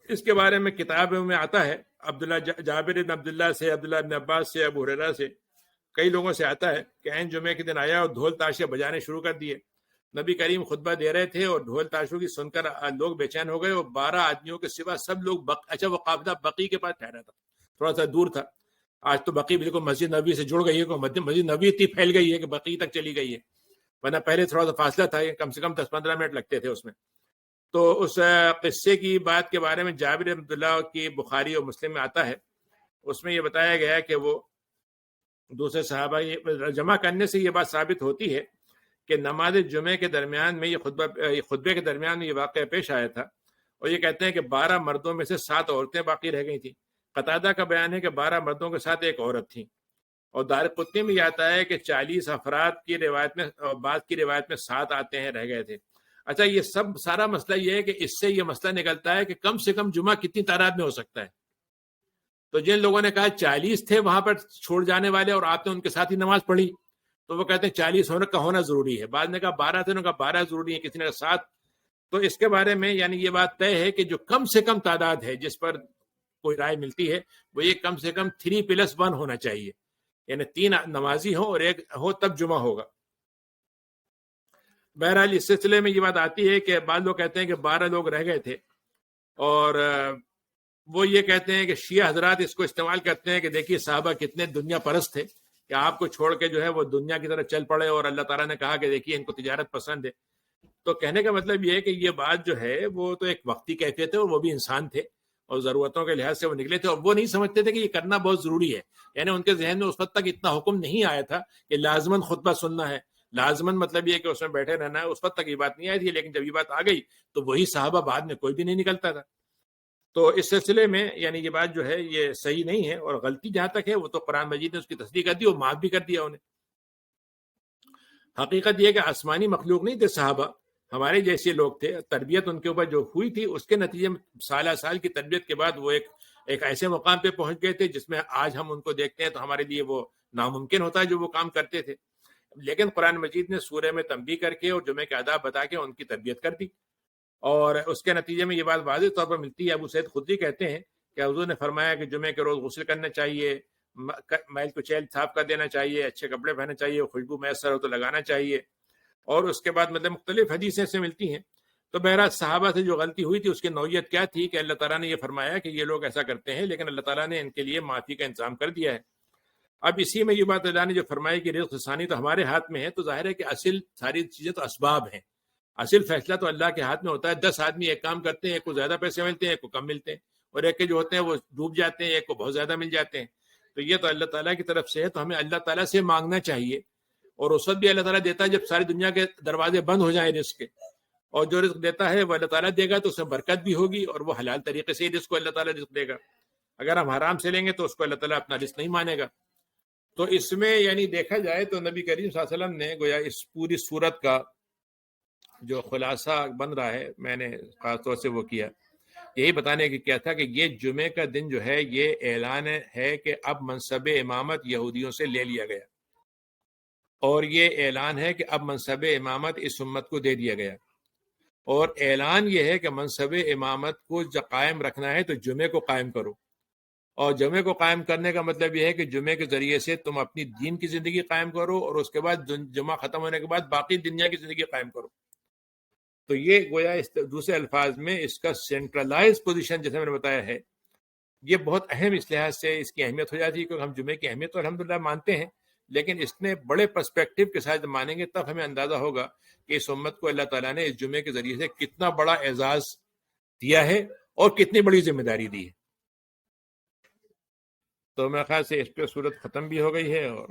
اس کے بارے میں کتابوں میں آتا ہے. عبداللہ جابر بن عبداللہ سے, عبداللہ بن عباس سے, ابو ہریرہ سے, کئی لوگوں سے آتا ہے کہ عین جمعے کے دن آیا اور ڈھول تاشے بجانے شروع کر دیے. نبی کریم خطبہ دے رہے تھے اور ڈھول تاشوں کی سن کر لوگ بے چین ہو گئے, اور 12 آدمیوں کے سوا سب لوگ اچھا وہ قافلہ بقی کے پاس ٹھہرا تھا, تھوڑا سا دور تھا. آج تو بقی بالکل مسجد نبوی سے جڑ گئی ہے, مسجد نبوی اتنی پھیل گئی ہے کہ بقی تک چلی گئی ہے, ورنہ پہلے تھوڑا سا فاصلہ تھا, کم سے کم 10-15 منٹ لگتے تھے اس میں. تو اس قصے کی بات کے بارے میں جابر بن عبداللہ کی بخاری اور مسلم میں آتا ہے. اس میں یہ بتایا گیا ہے کہ وہ دوسرے صحابہ جمع کرنے سے یہ بات ثابت ہوتی ہے کہ نماز جمعے کے درمیان میں یہ خطبے کے درمیان میں یہ واقعہ پیش آیا تھا، اور یہ کہتے ہیں کہ 12 مردوں میں سے 7 عورتیں باقی رہ گئی تھیں۔ قتادہ کا بیان ہے کہ 12 مردوں کے ساتھ ایک عورت تھی، اور دارقطنی میں یہ آتا ہے کہ 40 افراد کی روایت میں، بعض کی روایت میں 7 آتے ہیں رہ گئے تھے۔ اچھا، یہ سب سارا مسئلہ یہ ہے کہ اس سے یہ مسئلہ نکلتا ہے کہ کم سے کم جمعہ کتنی تعداد میں ہو سکتا ہے۔ تو جن لوگوں نے کہا 40 تھے وہاں پر چھوڑ جانے والے اور آپ نے ان کے ساتھ ہی نماز پڑھی، تو وہ کہتے ہیں 40 ہونا ضروری ہے۔ بعض نے کہا 12 تھے، انہوں نے کہا 12 ضروری ہے، کسی نے کہا 7۔ تو اس کے بارے میں یعنی یہ بات طے ہے کہ جو کم سے کم تعداد ہے جس پر کوئی رائے ملتی ہے وہ یہ کم سے کم 3+1 ہونا چاہیے، یعنی 3 نمازی ہو اور 1 ہو تب جمعہ ہوگا۔ بہرحال اس سلسلے میں یہ بات آتی ہے کہ بعض لوگ کہتے ہیں کہ 12 لوگ رہ گئے تھے، اور وہ یہ کہتے ہیں کہ شیعہ حضرات اس کو استعمال کرتے ہیں کہ دیکھیے صحابہ کتنے دنیا پرست تھے کہ آپ کو چھوڑ کے جو ہے وہ دنیا کی طرف چل پڑے، اور اللہ تعالیٰ نے کہا کہ دیکھیے ان کو تجارت پسند ہے۔ تو کہنے کا مطلب یہ ہے کہ یہ بات جو ہے وہ تو ایک وقتی کیفیت ہے، اور وہ بھی انسان تھے اور ضرورتوں کے لحاظ سے وہ نکلے تھے، اور وہ نہیں سمجھتے تھے کہ یہ کرنا بہت ضروری ہے۔ یعنی ان کے ذہن میں اس وقت تک اتنا حکم نہیں آیا تھا کہ لازماً خطبہ سننا ہے، لازماً مطلب یہ کہ اس میں بیٹھے رہنا ہے، اس وقت تک یہ بات نہیں آئی تھی۔ لیکن جب یہ بات آ گئی تو وہی صحابہ بعد میں کوئی بھی نہیں نکلتا تھا۔ تو اس سلسلے میں یعنی یہ بات جو ہے یہ صحیح نہیں ہے، اور غلطی جہاں تک ہے وہ تو قرآن مجید نے اس کی تصدیق کر دی اور معاف بھی کر دیا انہیں۔ حقیقت یہ ہے کہ آسمانی مخلوق نہیں تھے صحابہ، ہمارے جیسے لوگ تھے۔ تربیت ان کے اوپر جو ہوئی تھی اس کے نتیجے میں سالہ سال کی تربیت کے بعد وہ ایک ایسے مقام پہ پہنچ گئے تھے جس میں آج ہم ان کو دیکھتے ہیں تو ہمارے لیے وہ ناممکن ہوتا ہے جو وہ کام کرتے تھے۔ لیکن قرآن مجید نے سورہ میں تنبیہ کر کے اور جمعے کے آداب بتا کے ان کی تربیت کر دی، اور اس کے نتیجے میں یہ بات واضح طور پر ملتی ہے۔ ابو سعید خدری کہتے ہیں کہ حضور نے فرمایا کہ جمعے کے روز غسل کرنا چاہیے، میل کچیل صاف کر دینا چاہیے، اچھے کپڑے پہننے چاہیے، خوشبو میسر ہو تو لگانا چاہیے، اور اس کے بعد مطلب مختلف حدیثیں سے ملتی ہیں۔ تو بہرحال صحابہ سے جو غلطی ہوئی تھی اس کی نوعیت کیا تھی کہ اللہ تعالیٰ نے یہ فرمایا کہ یہ لوگ ایسا کرتے ہیں، لیکن اللہ تعالیٰ نے ان کے لیے معافی کا انتظام کر دیا ہے۔ اب اسی میں یہ بات اللہ نے جو فرمائی کہ رزق ثانی تو ہمارے ہاتھ میں ہے، تو ظاہر ہے کہ اصل ساری چیزیں تو اسباب ہیں، اصل فیصلہ تو اللہ کے ہاتھ میں ہوتا ہے۔ 10 آدمی ایک کام کرتے ہیں، ایک کو زیادہ پیسے ملتے ہیں، ایک کو کم ملتے ہیں، اور ایک کے جو ہوتے ہیں وہ ڈوب جاتے ہیں، ایک کو بہت زیادہ مل جاتے ہیں۔ تو یہ تو اللہ تعالیٰ کی طرف سے ہے، تو ہمیں اللہ تعالیٰ سے مانگنا چاہیے، اور اس وقت بھی اللہ تعالیٰ دیتا ہے جب ساری دنیا کے دروازے بند ہو جائیں رزق کے، اور جو رزق دیتا ہے وہ اللہ تعالیٰ دے گا تو اس میں برکت بھی ہوگی، اور وہ حلال طریقے سے ہی رزق کو اللہ تعالیٰ رزق دے گا۔ اگر ہم حرام سے لیں گے تو اس کو اللہ تعالیٰ اپنا رزق نہیں مانے گا۔ تو اس میں یعنی دیکھا جائے تو نبی کریم صلی اللہ علیہ وسلم نے گویا اس پوری صورت کا جو خلاصہ بن رہا ہے، میں نے خاص طور سے وہ کیا، یہی بتانے کی کیا تھا کہ یہ جمعے کا دن جو ہے یہ اعلان ہے کہ اب منصب امامت یہودیوں سے لے لیا گیا، اور یہ اعلان ہے کہ اب منصب امامت اس امت کو دے دیا گیا، اور اعلان یہ ہے کہ منصب امامت کو جب قائم رکھنا ہے تو جمعے کو قائم کرو، اور جمعے کو قائم کرنے کا مطلب یہ ہے کہ جمعے کے ذریعے سے تم اپنی دین کی زندگی قائم کرو، اور اس کے بعد جمعہ ختم ہونے کے بعد باقی دنیا کی زندگی قائم کرو۔ تو یہ گویا دوسرے الفاظ میں اس کا سینٹرلائز پوزیشن جیسے میں نے بتایا ہے، یہ بہت اہم اس لحاظ سے اس کی اہمیت ہو جاتی ہے، کیونکہ ہم جمعے کی اہمیت تو الحمدللہ مانتے ہیں، لیکن اس نے بڑے پرسپیکٹو کے ساتھ مانیں گے تب ہمیں اندازہ ہوگا کہ اس امت کو اللہ تعالیٰ نے اس جمعے کے ذریعے سے کتنا بڑا اعزاز دیا ہے اور کتنی بڑی ذمہ داری دی ہے۔ تو میرے خیال سے اس پہ صورت ختم بھی ہو گئی ہے، اور